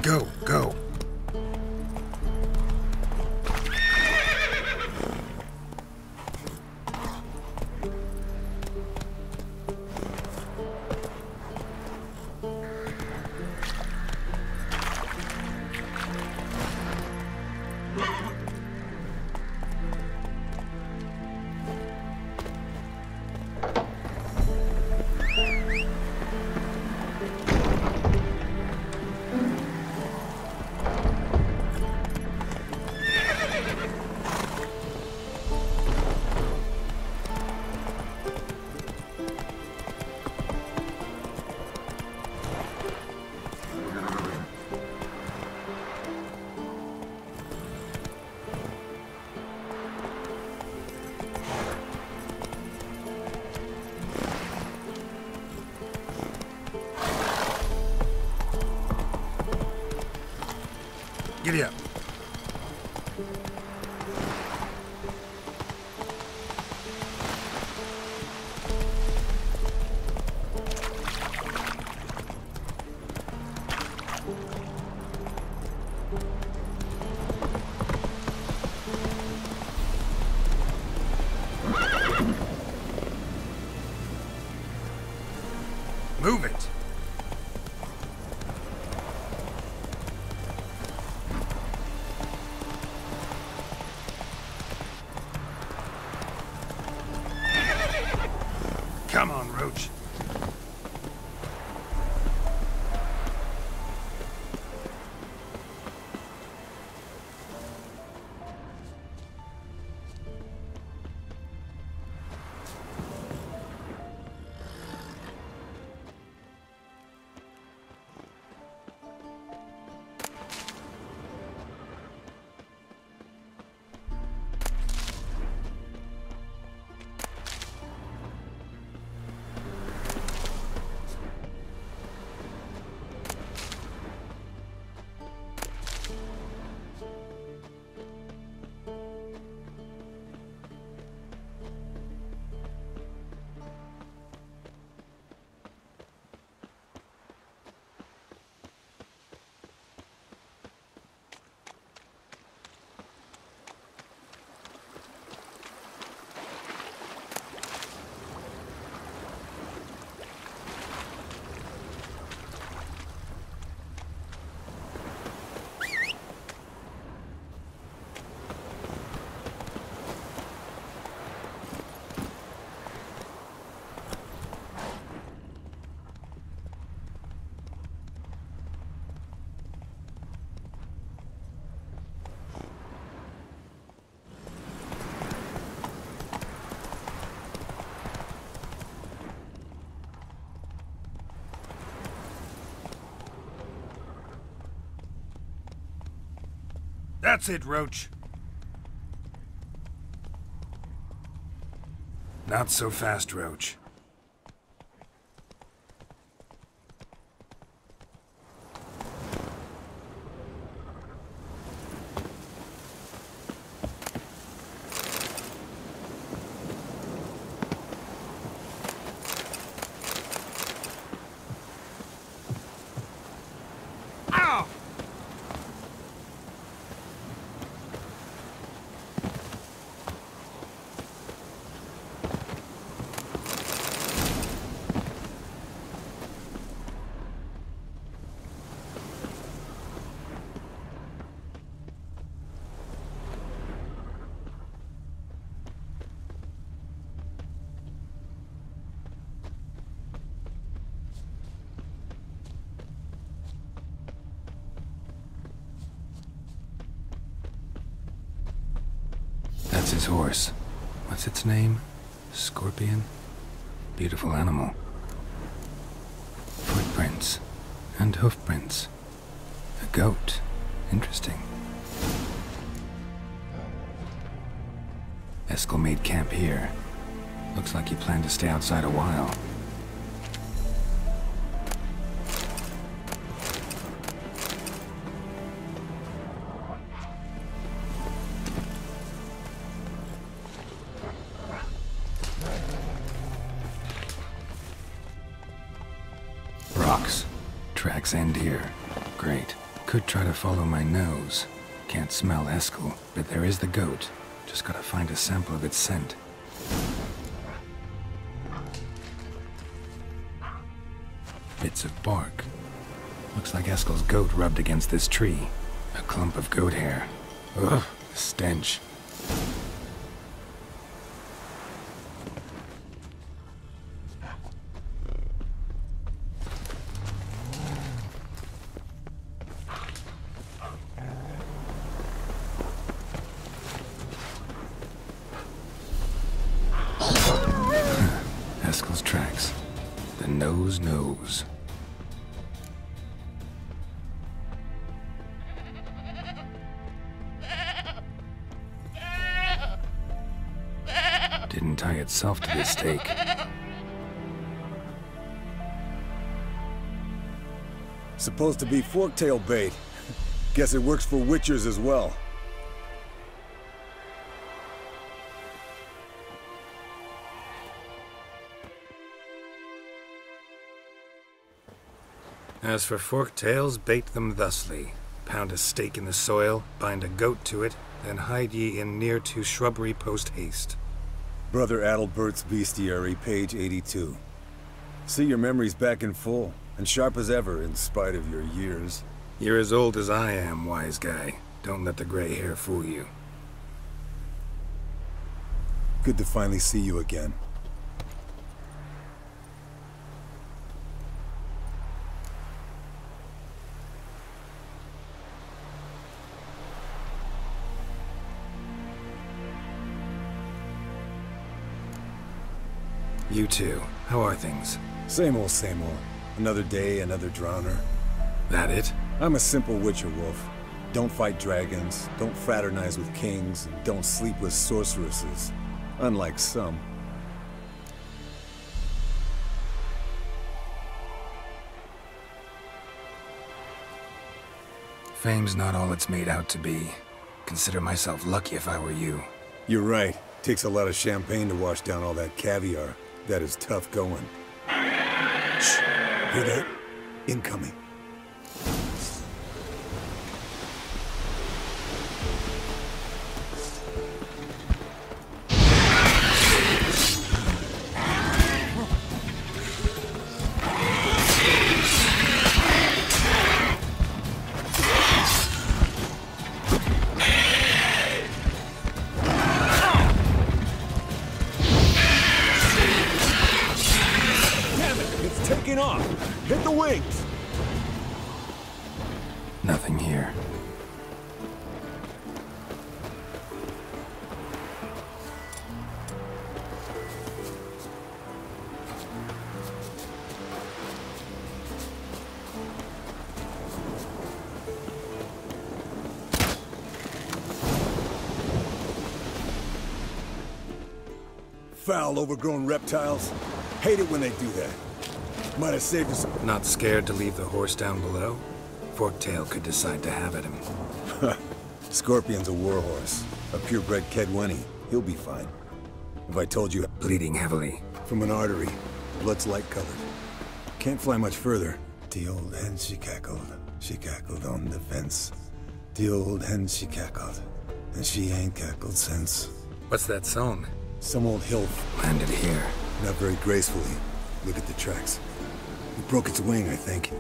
Go, go. Giddy up. Move it. Come on, Roach. That's it, Roach. Not so fast, Roach. That's his horse. What's its name? Scorpion? Beautiful animal. Footprints. And hoofprints. A goat. Interesting. Eskel made camp here. Looks like he planned to stay outside a while. Rocks. Tracks end here. Great. Could try to follow my nose. Can't smell Eskel, but there is the goat. Just gotta find a sample of its scent. Bits of bark. Looks like Eskel's goat rubbed against this tree. A clump of goat hair. Ugh, the stench. Haskell's tracks. The nose knows. Didn't tie itself to the stake. Supposed to be forktail bait. Guess it works for witchers as well. As for forktails, bait them thusly. Pound a stake in the soil, bind a goat to it, then hide ye in near to shrubbery post haste. Brother Adalbert's Bestiary, page 82. See your memories back in full, and sharp as ever in spite of your years. You're as old as I am, wise guy. Don't let the gray hair fool you. Good to finally see you again. You too. How are things? Same old, same old. Another day, another drowner. That it? I'm a simple witcher, Wolf. Don't fight dragons, don't fraternize with kings, and don't sleep with sorceresses. Unlike some. Fame's not all it's made out to be. Consider myself lucky if I were you. You're right. Takes a lot of champagne to wash down all that caviar. That is tough going. Shh. Hear that? Incoming. Hit the wings! Nothing here. Foul, overgrown reptiles. Hate it when they do that. Might have saved us. Not scared to leave the horse down below? Forktail could decide to have at him. Scorpion's a warhorse. A purebred Kedwenny. He'll be fine. If I told you... Bleeding heavily. From an artery. Blood's light-colored. Can't fly much further. The old hen, she cackled. She cackled on the fence. The old hen, she cackled. And she ain't cackled since. What's that song? Some old hilf. Landed here. Not very gracefully. Look at the tracks. It broke its wing, I think.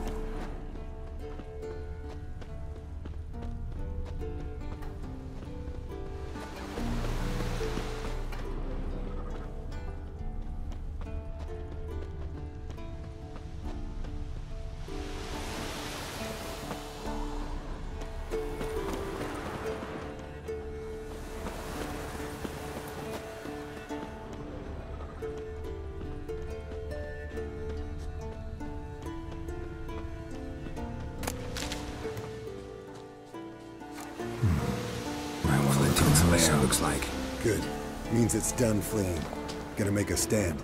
Lair looks like. Good. Means it's done fleeing. Gonna make a stand.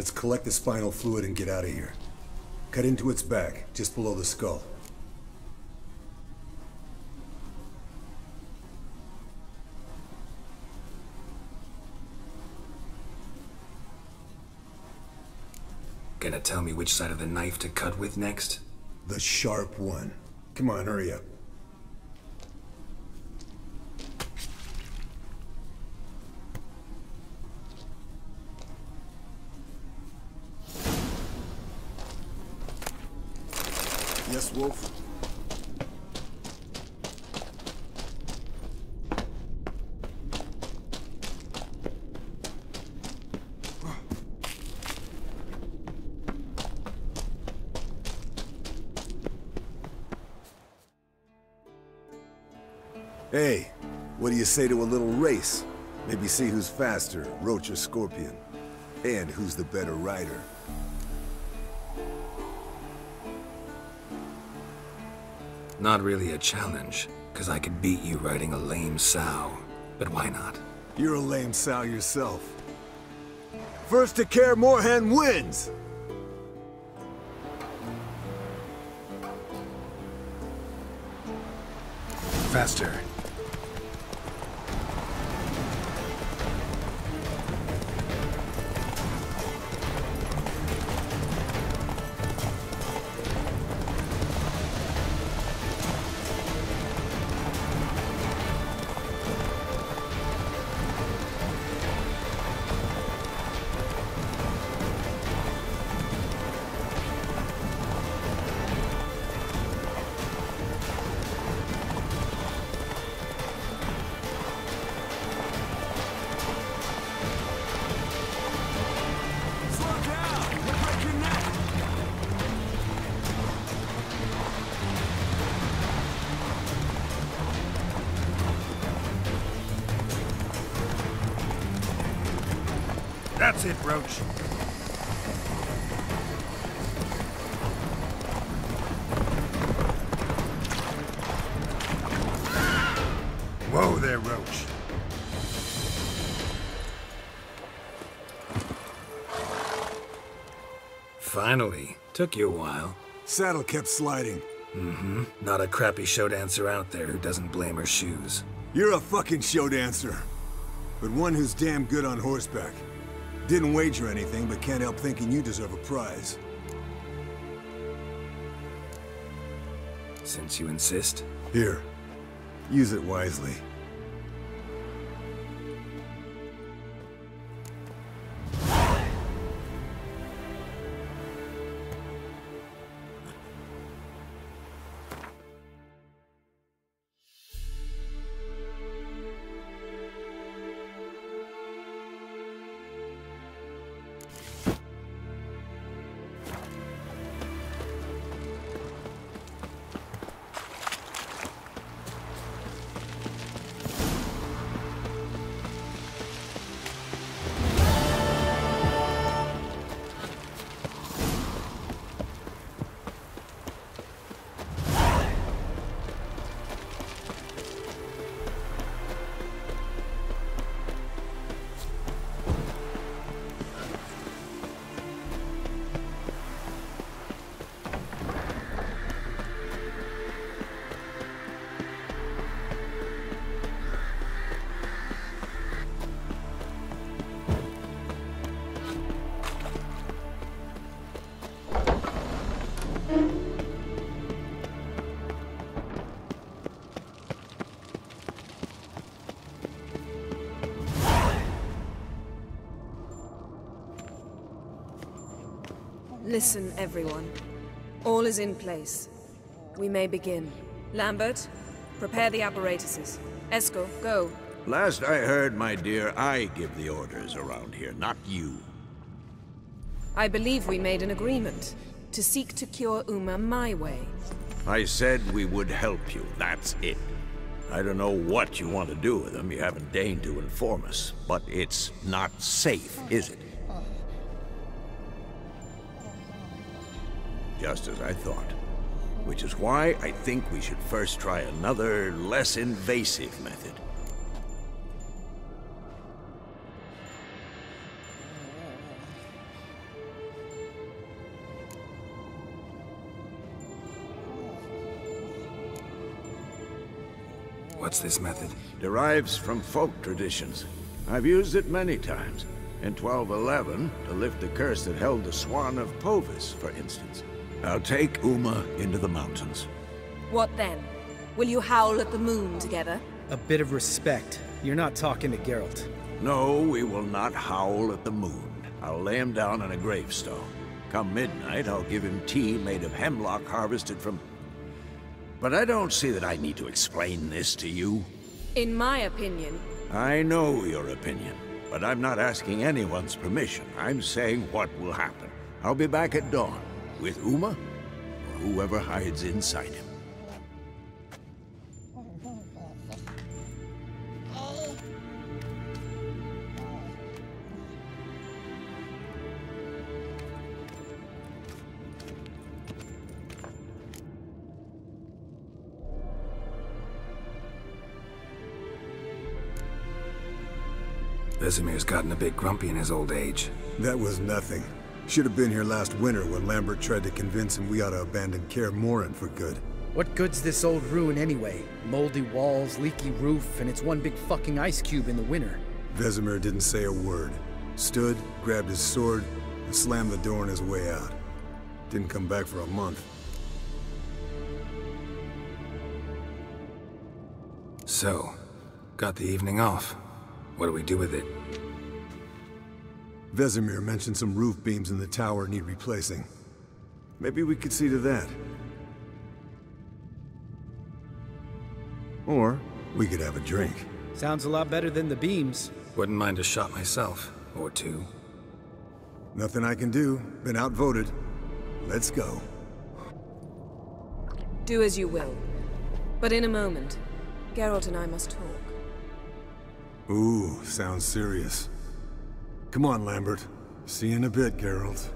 Let's collect the spinal fluid and get out of here. Cut into its back, just below the skull. Gonna tell me which side of the knife to cut with next? The sharp one. Come on, hurry up. Yes, Wolf? Hey, what do you say to a little race? Maybe see who's faster, Roach or Scorpion. And who's the better rider. Not really a challenge, because I could beat you riding a lame sow. But why not? You're a lame sow yourself. First to Care Moorhen wins! Faster. That's it, Roach. Whoa there, Roach. Finally. Took you a while. Saddle kept sliding. Mm-hmm. Not a crappy show dancer out there who doesn't blame her shoes. You're a fucking show dancer. But one who's damn good on horseback. Didn't wager anything, but can't help thinking you deserve a prize. Since you insist. Here. Use it wisely. Listen, everyone. All is in place. We may begin. Lambert, prepare the apparatuses. Esco, go. Last I heard, my dear, I give the orders around here, not you. I believe we made an agreement to seek to cure Uma my way. I said we would help you, that's it. I don't know what you want to do with them, you haven't deigned to inform us. But it's not safe, is it? Just as I thought. Which is why I think we should first try another, less invasive method. What's this method? Derives from folk traditions. I've used it many times. In 1211, to lift the curse that held the Swan of Povis, for instance. I'll take Uma into the mountains. What then? Will you howl at the moon together? A bit of respect. You're not talking to Geralt. No, we will not howl at the moon. I'll lay him down on a gravestone. Come midnight, I'll give him tea made of hemlock harvested from... But I don't see that I need to explain this to you. In my opinion... I know your opinion, but I'm not asking anyone's permission. I'm saying what will happen. I'll be back at dawn, with Uma, or whoever hides inside him. Vesemir's gotten a bit grumpy in his old age. That was nothing. Should have been here last winter when Lambert tried to convince him we ought to abandon Kaer Morhen for good. What good's this old ruin anyway? Moldy walls, leaky roof, and it's one big fucking ice cube in the winter. Vesemir didn't say a word. Stood, grabbed his sword, and slammed the door on his way out. Didn't come back for a month. So, got the evening off. What do we do with it? Vesemir mentioned some roof beams in the tower need replacing. Maybe we could see to that. Or we could have a drink. Sounds a lot better than the beams. Wouldn't mind a shot myself, or two. Nothing I can do. Been outvoted. Let's go. Do as you will. But in a moment, Geralt and I must talk. Ooh, sounds serious. Come on, Lambert. See you in a bit, Geralt.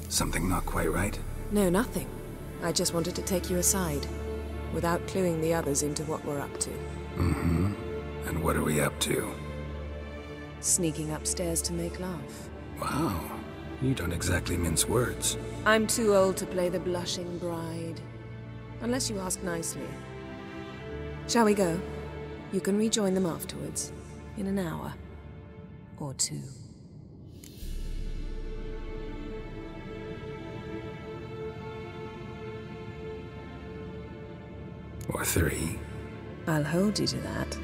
Something not quite right? No, nothing. I just wanted to take you aside, without cluing the others into what we're up to. Mm-hmm. And what are we up to? Sneaking upstairs to make love. Wow. You don't exactly mince words. I'm too old to play the blushing bride. Unless you ask nicely. Shall we go? You can rejoin them afterwards. In an hour. Or two. Or three. I'll hold you to that.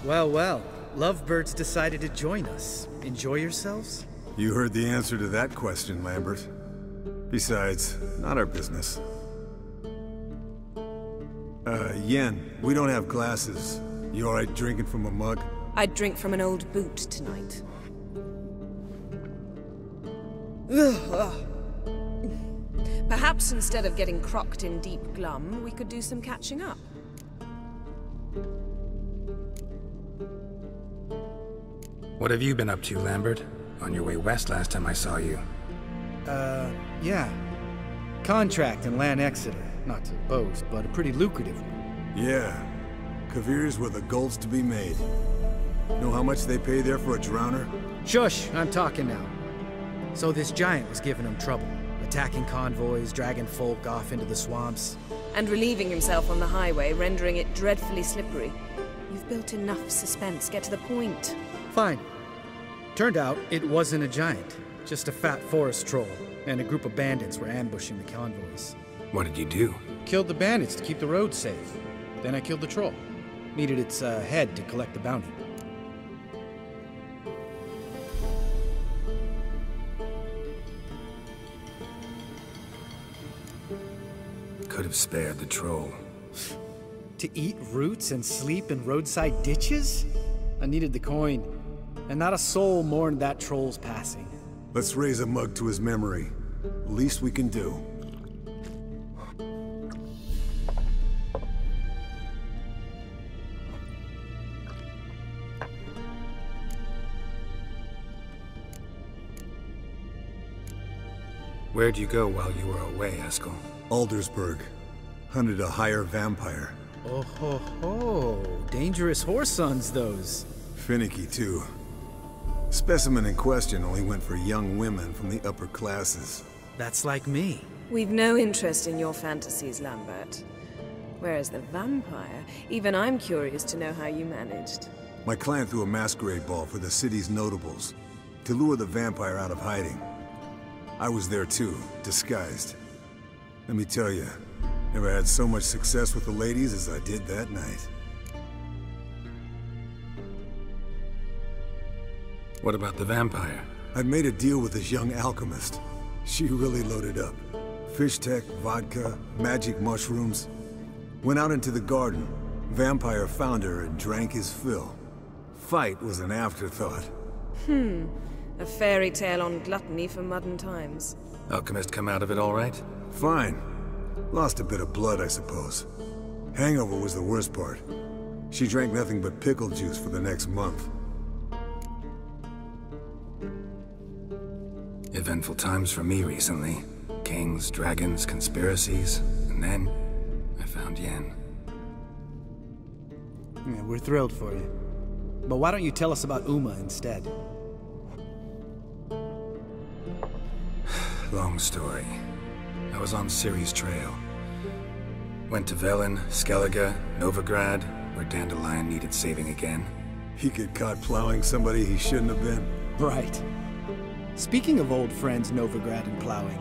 Well, well. Lovebirds decided to join us. Enjoy yourselves? You heard the answer to that question, Lambert. Besides, not our business. Yen, we don't have glasses. You alright drinking from a mug? I'd drink from an old boot tonight. Perhaps instead of getting crocked in deep glum, we could do some catching up. What have you been up to, Lambert? On your way west last time I saw you. Yeah. Contract in Lan Exeter. Not to boast, but a pretty lucrative one. Yeah. Kavir's where the gold's to be made. Know how much they pay there for a drowner? Shush, I'm talking now. So this giant was giving him trouble. Attacking convoys, dragging folk off into the swamps. And relieving himself on the highway, rendering it dreadfully slippery. You've built enough suspense. Get to the point. Fine. Turned out it wasn't a giant. Just a fat forest troll. And a group of bandits were ambushing the convoys. What did you do? Killed the bandits to keep the roads safe. Then I killed the troll. Needed its head to collect the bounty. Could have spared the troll. To eat roots and sleep in roadside ditches? I needed the coin. And not a soul mourned that troll's passing. Let's raise a mug to his memory. Least we can do. Where'd you go while you were away, Eskel? Aldersburg. Hunted a higher vampire. Oh ho ho. Dangerous horse sons, those. Finicky, too. Specimen in question only went for young women from the upper classes. That's like me. We've no interest in your fantasies, Lambert. Whereas the vampire, even I'm curious to know how you managed. My clan threw a masquerade ball for the city's notables, to lure the vampire out of hiding. I was there too, disguised. Let me tell you, never had so much success with the ladies as I did that night. What about the vampire? I'd made a deal with this young alchemist. She really loaded up. Fish tech, vodka, magic mushrooms. Went out into the garden. Vampire found her and drank his fill. Fight was an afterthought. A fairy tale on gluttony for modern times. Alchemist come out of it all right? Fine. Lost a bit of blood, I suppose. Hangover was the worst part. She drank nothing but pickle juice for the next month. Eventful times for me recently. Kings, dragons, conspiracies, and then I found Yen. Yeah, we're thrilled for you. But why don't you tell us about Uma instead? Long story. I was on Ciri's trail. Went to Velen, Skellige, Novigrad, where Dandelion needed saving again. He get caught plowing somebody he shouldn't have been. Right. Speaking of old friends Novigrad and plowing,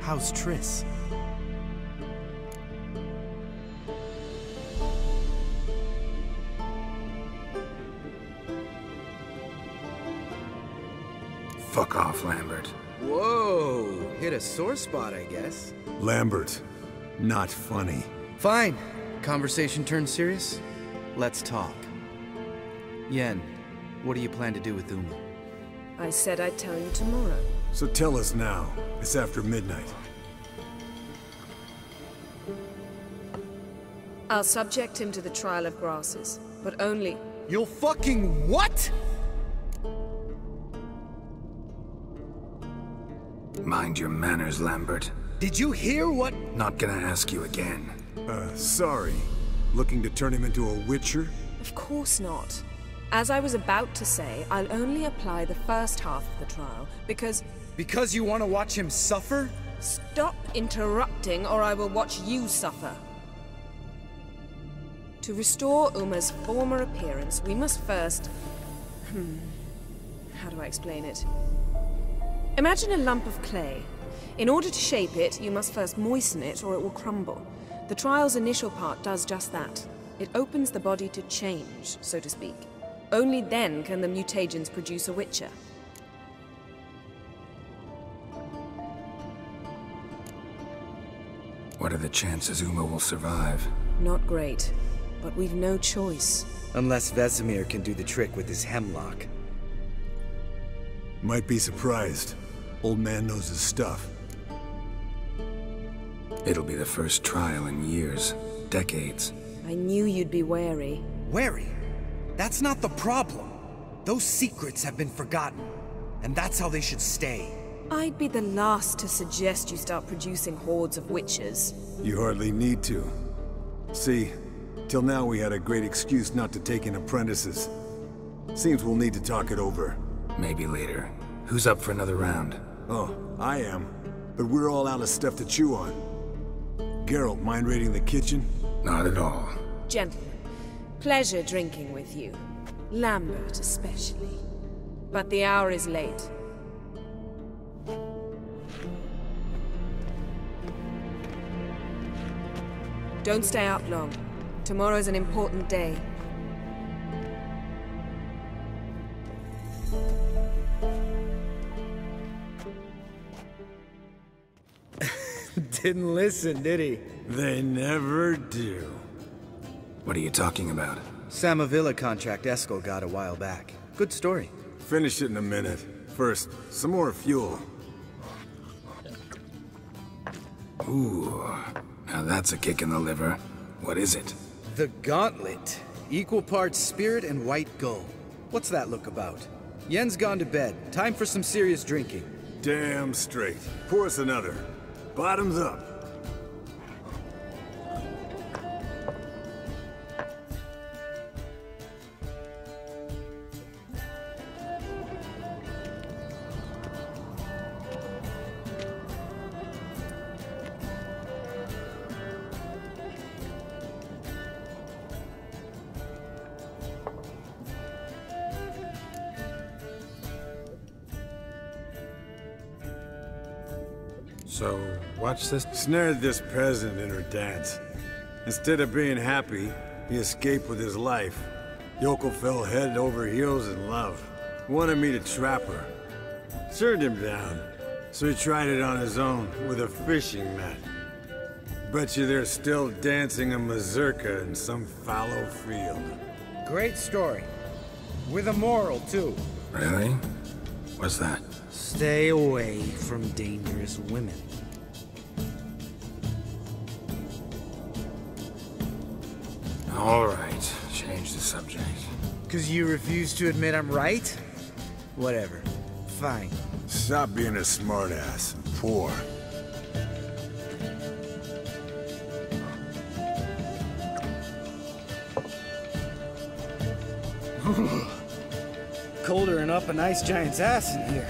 how's Triss? Fuck off, Lambert. Whoa, hit a sore spot, I guess. Lambert, not funny. Fine. Conversation turned serious? Let's talk. Yen, what do you plan to do with Uma? I said I'd tell you tomorrow. So tell us now. It's after midnight. I'll subject him to the trial of grasses, but only... You'll fucking what? Mind your manners, Lambert. Did you hear what? Not gonna ask you again. Sorry. Looking to turn him into a witcher? Of course not. As I was about to say, I'll only apply the first half of the trial, because... Because you want to watch him suffer? Stop interrupting, or I will watch you suffer. To restore Uma's former appearance, we must first... How do I explain it? Imagine a lump of clay. In order to shape it, you must first moisten it, or it will crumble. The trial's initial part does just that. It opens the body to change, so to speak. Only then can the mutagens produce a witcher. What are the chances Uma will survive? Not great. but we've no choice. Unless Vesemir can do the trick with his hemlock. Might be surprised. Old man knows his stuff. It'll be the first trial in years, decades. I knew you'd be wary. Wary? That's not the problem. Those secrets have been forgotten, and that's how they should stay. I'd be the last to suggest you start producing hordes of witches. You hardly need to. See, till now we had a great excuse not to take in apprentices. Seems we'll need to talk it over. Maybe later. Who's up for another round? Oh, I am. But we're all out of stuff to chew on. Geralt, mind raiding the kitchen? Not at all. Gentlemen, pleasure drinking with you. Lambert especially. But the hour is late. Don't stay up long. Tomorrow's an important day. Didn't listen, did he? They never do. What are you talking about? Samavilla contract Eskel got a while back. Good story. Finish it in a minute. First, some more fuel. Ooh, now that's a kick in the liver. What is it? The Gauntlet. Equal parts spirit and white gold. What's that look about? Yen's gone to bed. Time for some serious drinking. Damn straight. Pour us another. Bottoms up. So, watch this. Snared this peasant in her dance. Instead of being happy, he escaped with his life. Yoko fell head over heels in love. Wanted me to trap her. Turned him down, so he tried it on his own with a fishing net. Bet you they're still dancing a mazurka in some fallow field. Great story. With a moral, too. Really? What's that? Stay away from dangerous women. All right, change the subject. 'Cause you refuse to admit I'm right? Whatever. Fine. Stop being a smartass. Pour. Colder and up an ice giant's ass in here.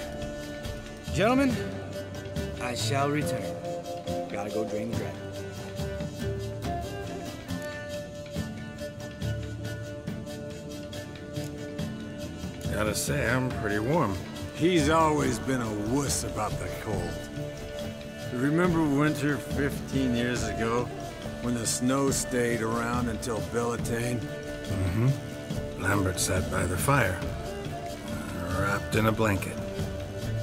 Gentlemen, I shall return. Gotta go drain the dragon. Gotta say, I'm pretty warm. He's always been a wuss about the cold. Remember winter 15 years ago, when the snow stayed around until Bellatane? Mm-hmm. Lambert sat by the fire, wrapped in a blanket.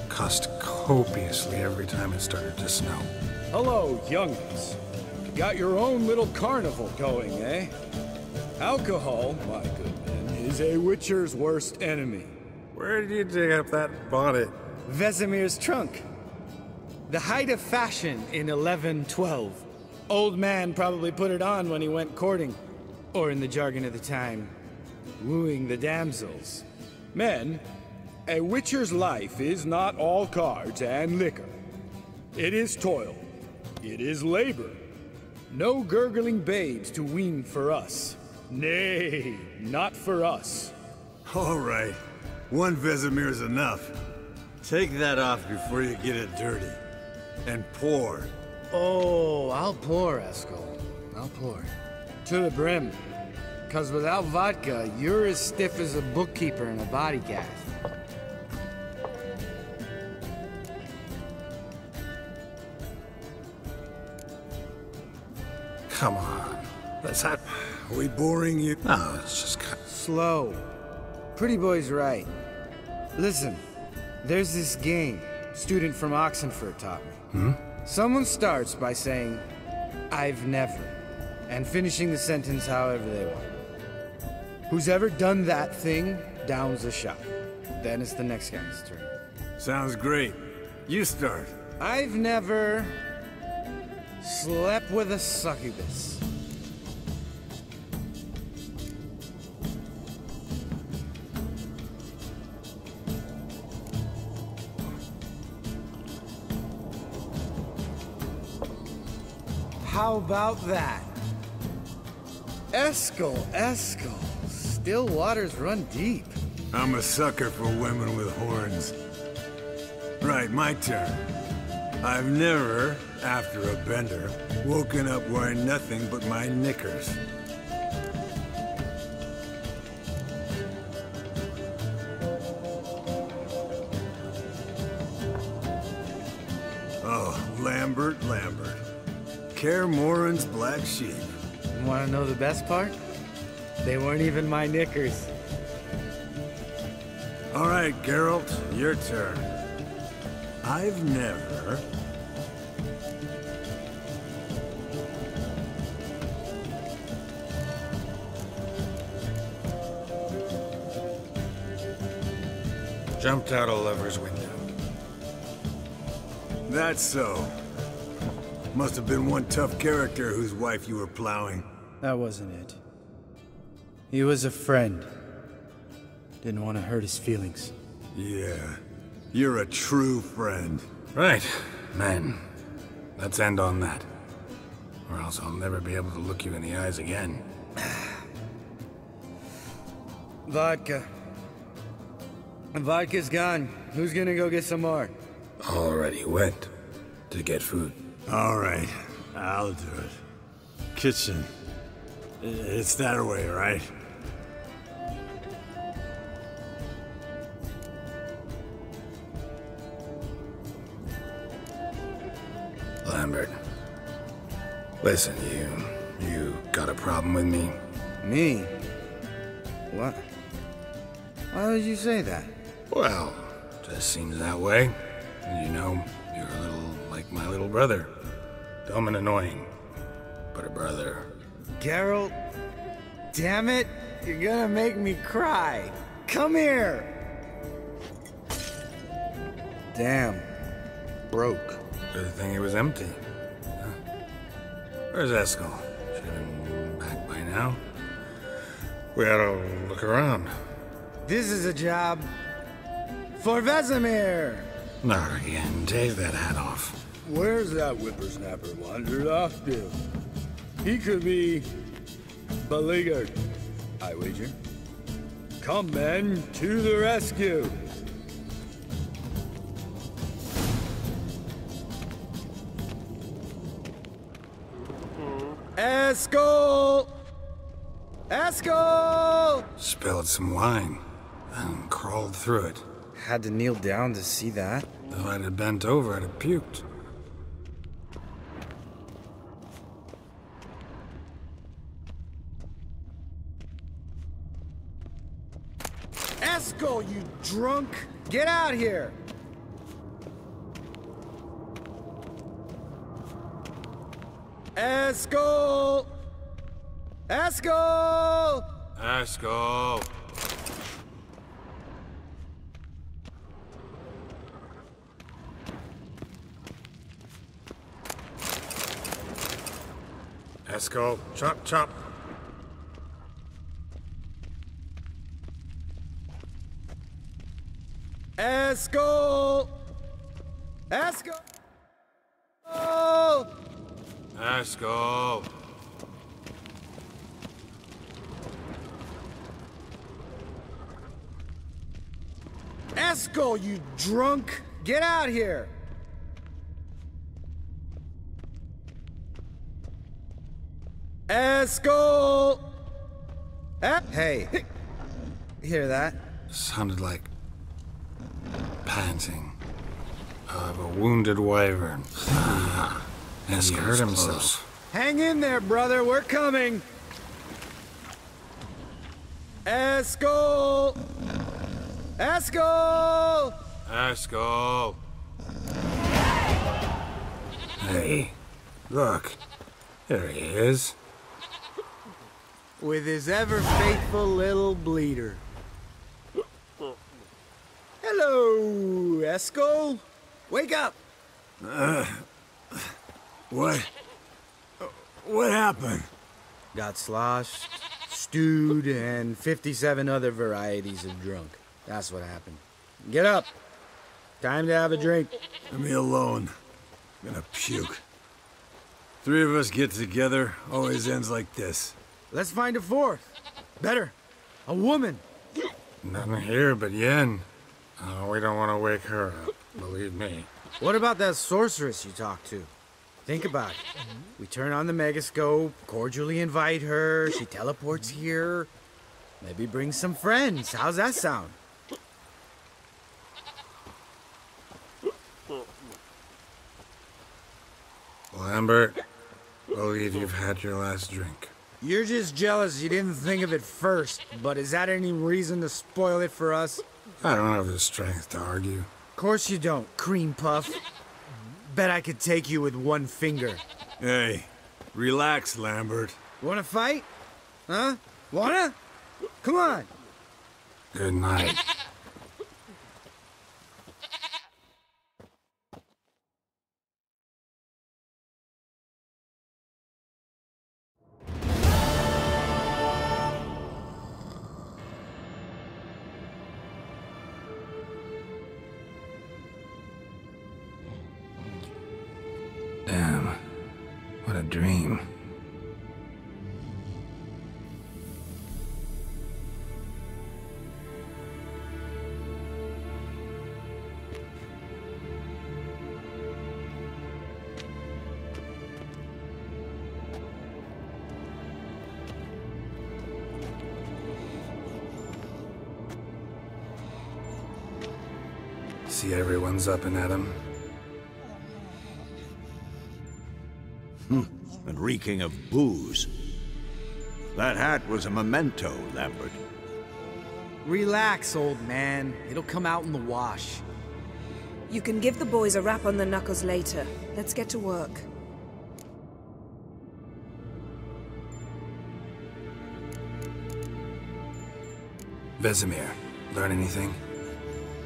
Cussed copiously every time it started to snow. Hello, youngins. Got your own little carnival going, eh? Alcohol, my good men, is a witcher's worst enemy. Where did you dig up that bonnet? Vesemir's trunk. The height of fashion in 1112. Old man probably put it on when he went courting. Or in the jargon of the time, wooing the damsels. Men, a witcher's life is not all cards and liquor. It is toil. It is labor. No gurgling babes to wean for us. Nay, not for us. All right. One Vesemir's enough. Take that off before you get it dirty. And pour. Oh, I'll pour, Eskel. I'll pour. To the brim. 'Cause without vodka, you're as stiff as a bookkeeper in a body gaff. Come on. Let's have... Are we boring you? No, it's just... Slow. Pretty boy's right. Listen, there's this game student from Oxenford taught me. Hmm? Someone starts by saying, I've never. and finishing the sentence however they want. Who's ever done that thing downs the shot. Then it's the next guy's turn. Sounds great. You start. I've never slept with a succubus. How about that? Eskel. Still waters run deep. I'm a sucker for women with horns. Right, my turn. I've never, after a bender, woken up wearing nothing but my knickers. Oh, Lambert. Kaer Morhen's black sheep. Want to know the best part? They weren't even my knickers. All right, Geralt, your turn. I've never... Jumped out a lover's window. That's so. Must have been one tough character whose wife you were plowing. That wasn't it. He was a friend. Didn't want to hurt his feelings. Yeah. You're a true friend. Right. Man, let's end on that. Or else I'll never be able to look you in the eyes again. Vodka. Vodka's gone. Who's gonna go get some more? Already went to get food. All right, I'll do it. Kitchen. It's that way, right? Lambert. Listen, you got a problem with me? Me? What? Why would you say that? Well, just seems that way. You know, you're a little like my little brother. Dumb and annoying, but a brother. Geralt, damn it, you're gonna make me cry. Come here. Damn, broke. Good thing it was empty. Huh? Where's Eskel? Should have been back by now. We ought to look around. This is a job for Vesemir. Not again. Take that hat off. Where's that whippersnapper wandered off to? He could be beleaguered, I wager. Come, men, to the rescue! Eskel! Eskel! Spilled some wine and crawled through it. Had to kneel down to see that. If I'd have bent over, I'd have puked. Eskel, you drunk! Get out here! Eskel! Eskel! Eskel! Eskel, chop, chop. Eskel! Eskel! Eskel! Eskel, you drunk! Get out here! Eskel! Hey, hear that? Sounded like panting of a wounded wyvern. Eskel hurt himself. Hang in there, brother. We're coming. Eskel! Eskel! Eskel! Hey, look. There he is. with his ever-faithful little bleeder. Hello, Esco. Wake up! What? What happened? Got sloshed, stewed, and 57 other varieties of drunk. That's what happened. Get up. Time to have a drink. Leave me alone. I'm gonna puke. Three of us get together, always ends like this. Let's find a fourth. Better. A woman. Nothing here but Yen. We don't want to wake her up, believe me. What about that sorceress you talked to? Think about it. We turn on the megascope, cordially invite her, she teleports here. Maybe bring some friends. How's that sound? Lambert, believe you've had your last drink. You're just jealous you didn't think of it first, but is that any reason to spoil it for us? I don't have the strength to argue. Of course you don't, cream puff. Bet I could take you with one finger. Hey, relax, Lambert. Wanna fight? Huh? Wanna? Come on. Good night. Damn, what a dream. See everyone's up and at 'em. And reeking of booze. That hat was a memento, Lambert. Relax, old man. It'll come out in the wash. You can give the boys a rap on the knuckles later. Let's get to work. Vesemir, learn anything?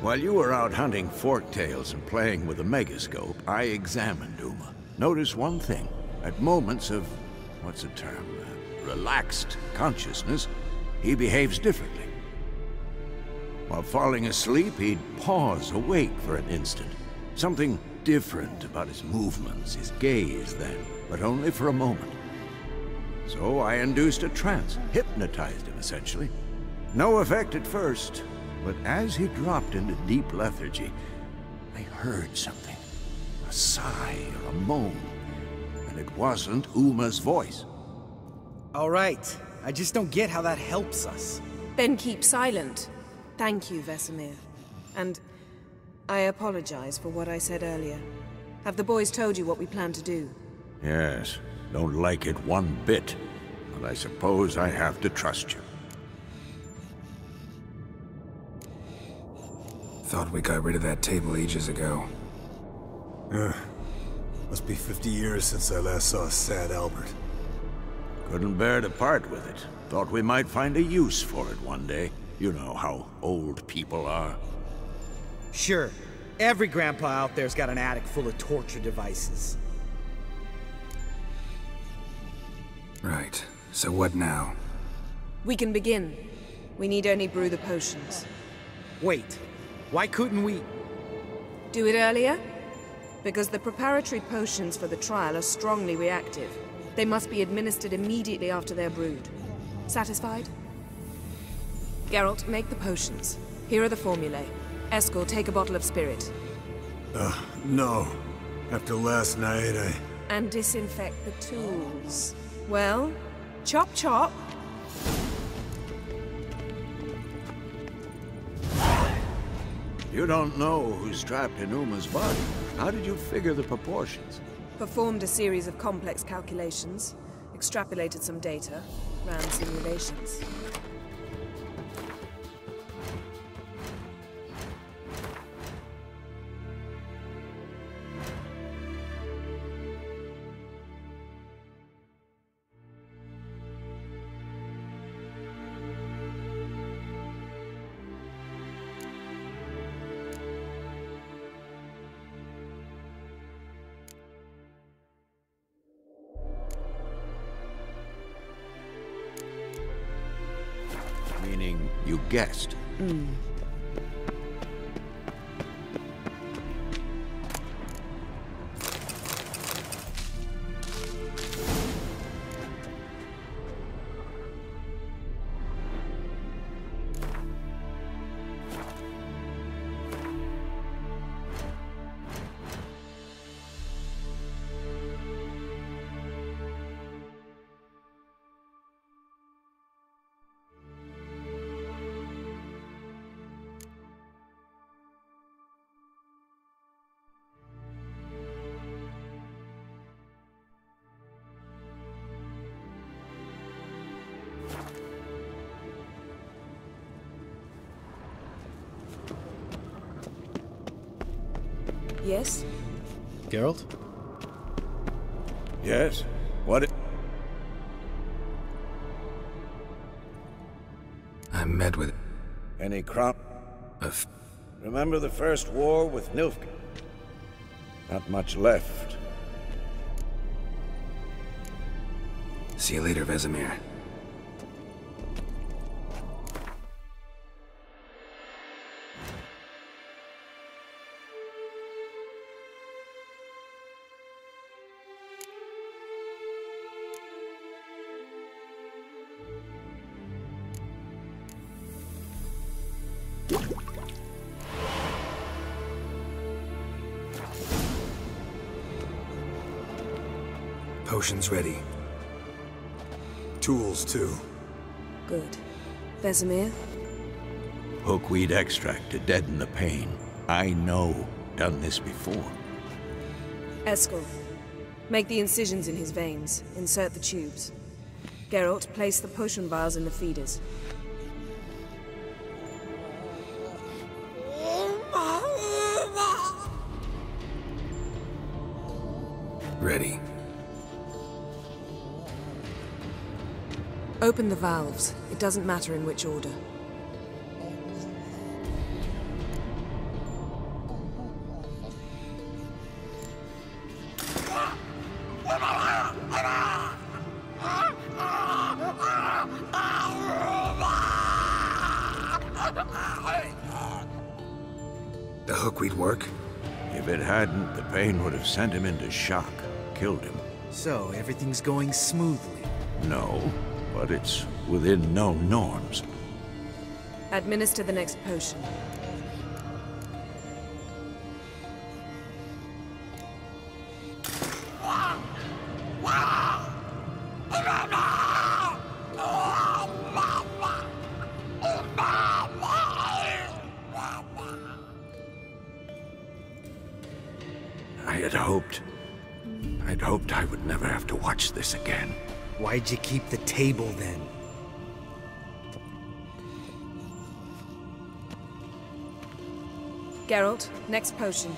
While you were out hunting forktails and playing with the megascope, I examined Uma. Notice one thing. At moments of, what's the term, relaxed consciousness, he behaves differently. While falling asleep, he'd pause awake for an instant. Something different about his movements, his gaze then, but only for a moment. So I induced a trance, hypnotized him essentially. No effect at first, but as he dropped into deep lethargy, I heard something. A sigh or a moan. And it wasn't Uma's voice. All right. I just don't get how that helps us. Then keep silent. Thank you, Vesemir. And I apologize for what I said earlier. Have the boys told you what we plan to do? Yes, don't like it one bit. But I suppose I have to trust you. Thought we got rid of that table ages ago. Must be 50 years since I last saw sad Albert. Couldn't bear to part with it. Thought we might find a use for it one day. You know how old people are. Sure. Every grandpa out there's got an attic full of torture devices. Right. So what now? We can begin. We need only brew the potions. Wait. Why couldn't we... Do it earlier? Because the preparatory potions for the trial are strongly reactive. They must be administered immediately after they're brewed. Satisfied? Geralt, make the potions. Here are the formulae. Eskel, take a bottle of spirit. No. After last night, And disinfect the tools. Well, chop chop. You don't know who's trapped in Uma's body. How did you figure the proportions? Performed a series of complex calculations, extrapolated some data, ran simulations. Meaning you guessed. Yes? Geralt? Yes? What? I'm met with Any crop? of Remember the first war with Nilfgaard? Not much left. See you later, Vesemir. Potions ready. Tools, too. Good. Vesemir? Hookweed extract to deaden the pain. I know. Done this before. Eskel. Make the incisions in his veins. Insert the tubes. Geralt, place the potion vials in the feeders. Ready. Open the valves. It doesn't matter in which order. The hookweed work? If it hadn't, the pain would have sent him into shock. Killed him. So, everything's going smoothly. No, but it's within known norms. Administer the next potion. I'd hoped I would never have to watch this again. Why'd you keep the table, then? Geralt, next potion.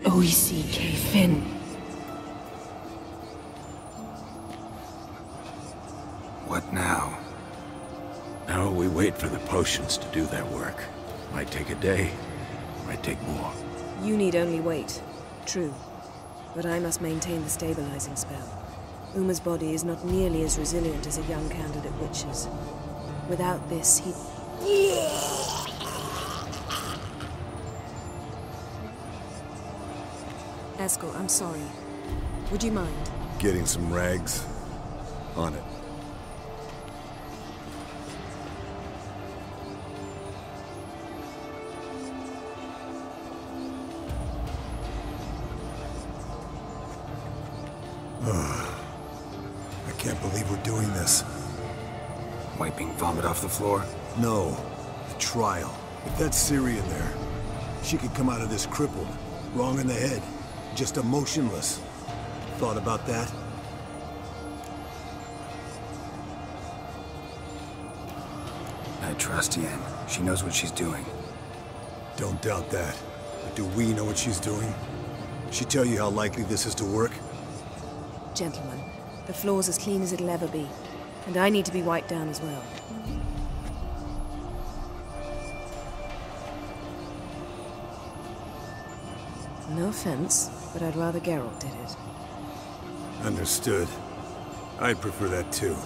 OECK Finn. What now? Now we wait for the potions to do their work. Might take a day, might take more. You need only wait. True. But I must maintain the stabilizing spell. Uma's body is not nearly as resilient as a young candidate witch's. Without this, he... Eskel, I'm sorry. Would you mind? Getting some rags? On it. I can't believe we're doing this. Wiping vomit off the floor? No. The trial. If that's Ciri in there, she could come out of this crippled, wrong in the head, just emotionless. Thought about that? I trust Yen. She knows what she's doing. Don't doubt that. But do we know what she's doing? She tell you how likely this is to work? Gentlemen, The floor's as clean as it'll ever be. And I need to be wiped down as well. No offense, but I'd rather Geralt did it. Understood. I'd prefer that too.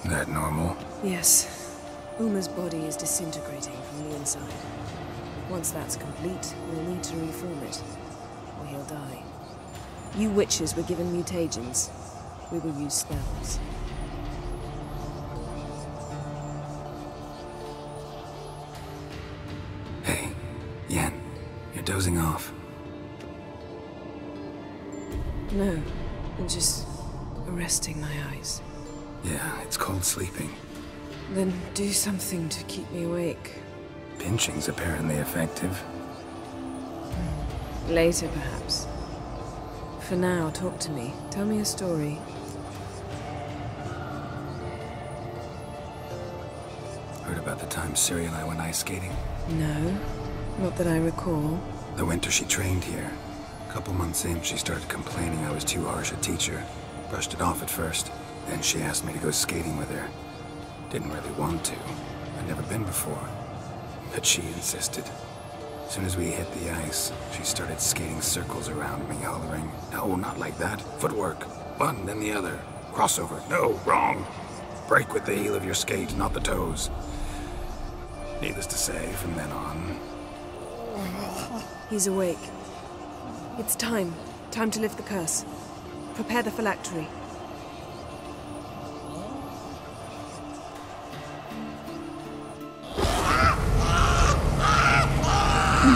That normal? Yes. Uma's body is disintegrating from the inside. Once that's complete, we'll need to reform it, or he'll die. You witches were given mutagens. We will use spells. Hey, Yen, you're dozing off. No, I'm just resting my eyes. Yeah, it's called sleeping. Then do something to keep me awake. Pinching's apparently effective. Later, perhaps. For now, talk to me. Tell me a story. Heard about the time Ciri and I went ice skating? No, not that I recall. The winter she trained here. A couple months in, she started complaining I was too harsh a teacher. Brushed it off at first. Then she asked me to go skating with her. Didn't really want to. I'd never been before. But she insisted. As soon as we hit the ice, she started skating circles around me, hollering, "No, not like that. Footwork. One, then the other. Crossover. No, wrong. Break with the heel of your skate, not the toes." Needless to say, from then on... He's awake. It's time. Time to lift the curse. Prepare the phylactery.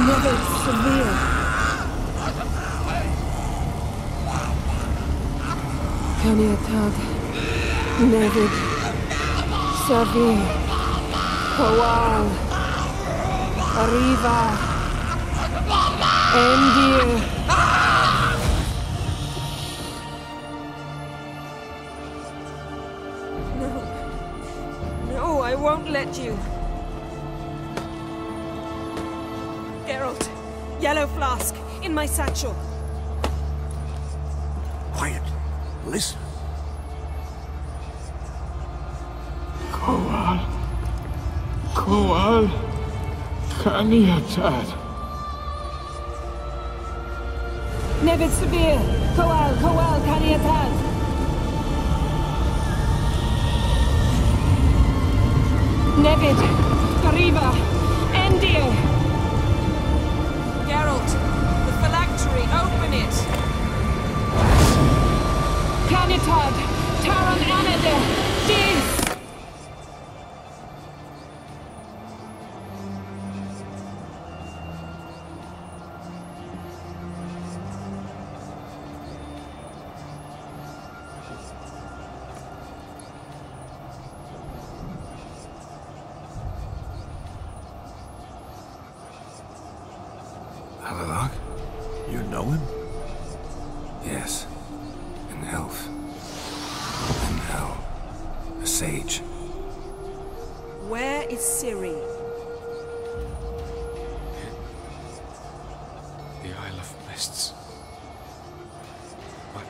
Never severe. Caniatad, Nevid, Savi, Kowal, Arriva, Endir. No, I won't let you. Geralt, yellow flask, in my satchel. Quiet. Listen. Kowal, Kaniatad. Nevid Severe, Kowal, Kaniatad. Nevid, Gariba, Endir. Geralt, the phylactery, open it. Canitad, Taran Anade, Dis. Alalak? You know him? Yes. An elf. And hell. A sage. Where is Ciri? The Isle of Mists. But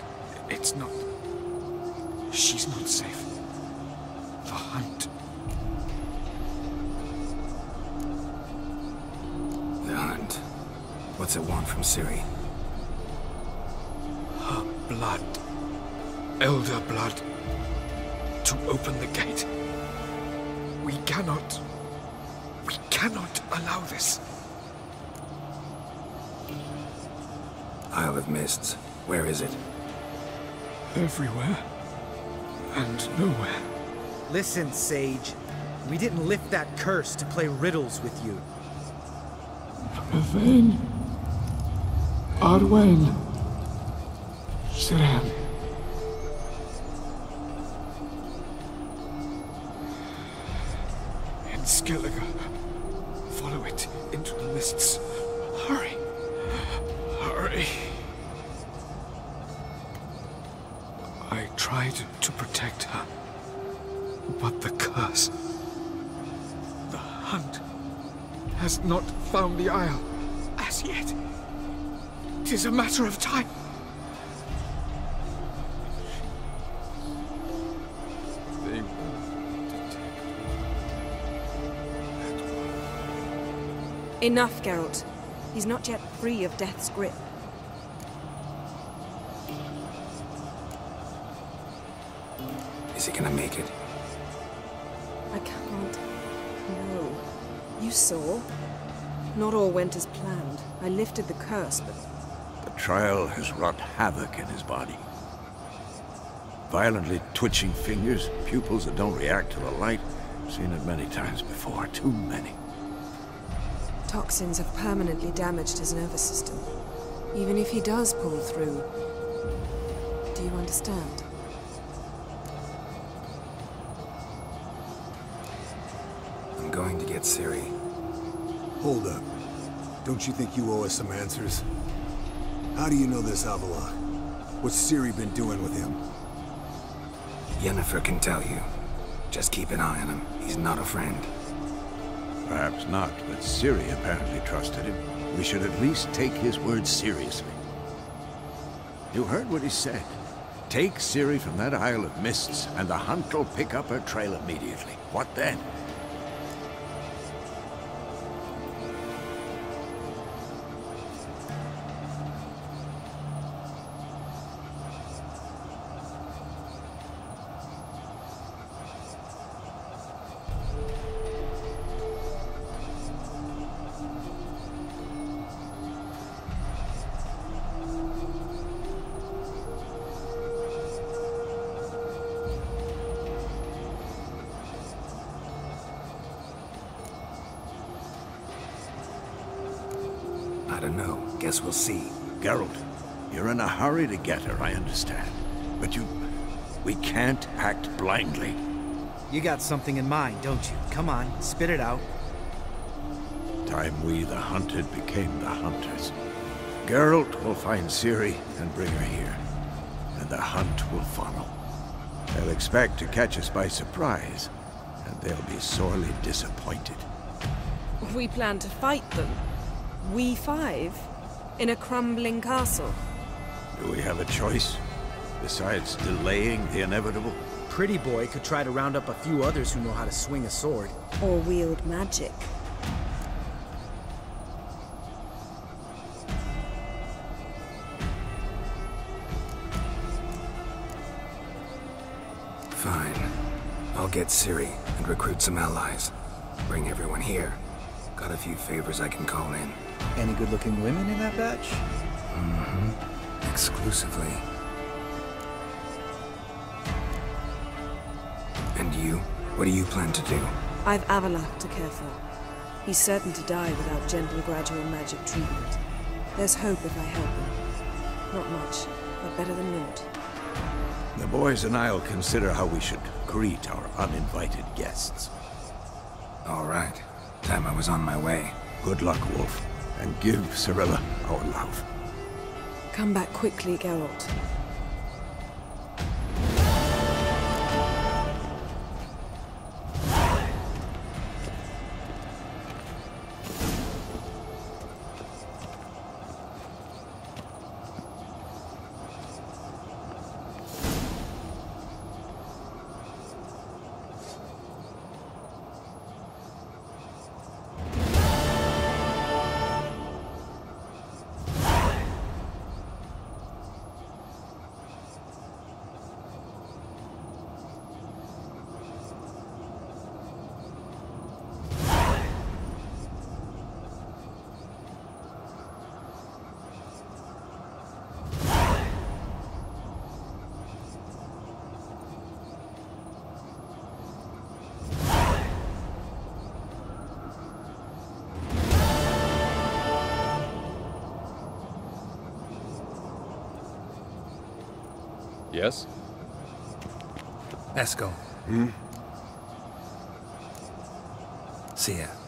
it's not... She's not safe. The hunt. The hunt. What's it want from Ciri? Her blood. Elder blood. To open the gate. We cannot allow this. Isle of Mists. Where is it? Everywhere. And nowhere. Listen, Sage. We didn't lift that curse to play riddles with you. Yvain. Arwen. Siren. In Skelliger. Follow it into the mists. Hurry. Hurry. I tried to protect her, but the curse, the hunt, has not found the Isle as yet. 'Tis a matter of time. They will detect. Enough, Geralt. He's not yet free of death's grip. Is he gonna make it? I can't. No. You saw? Not all went as planned. I lifted the curse, but... The trial has wrought havoc in his body. Violently twitching fingers, pupils that don't react to the light. Seen it many times before, too many. Toxins have permanently damaged his nervous system. Even if he does pull through... Do you understand? I'm going to get Ciri. Hold up. Don't you think you owe us some answers? How do you know this Avila? What's Ciri been doing with him? Yennefer can tell you. Just keep an eye on him. He's not a friend. Perhaps not, but Ciri apparently trusted him. We should at least take his words seriously. You heard what he said. Take Ciri from that Isle of Mists, and the hunt will pick up her trail immediately. What then? I don't know. Guess we'll see. Geralt, you're in a hurry to get her, I understand. But we can't act blindly. You got something in mind, don't you? Come on, spit it out. Time we, the hunted, became the hunters. Geralt will find Ciri and bring her here. And the hunt will follow. They'll expect to catch us by surprise. And they'll be sorely disappointed. We plan to fight them. We five? In a crumbling castle? Do we have a choice? Besides delaying the inevitable? Pretty Boy could try to round up a few others who know how to swing a sword. Or wield magic. Fine. I'll get Ciri and recruit some allies. Bring everyone here. Got a few favors I can call in. Any good-looking women in that batch? Mm-hmm. Exclusively. And you? What do you plan to do? I've Avalak to care for. He's certain to die without gentle, gradual magic treatment. There's hope if I help him. Not much, but better than naught. The boys and I'll consider how we should greet our uninvited guests. All right. Time I was on my way. Good luck, Wolf. And give Cirilla our love. Come back quickly, Geralt. Yes? Esco. See ya.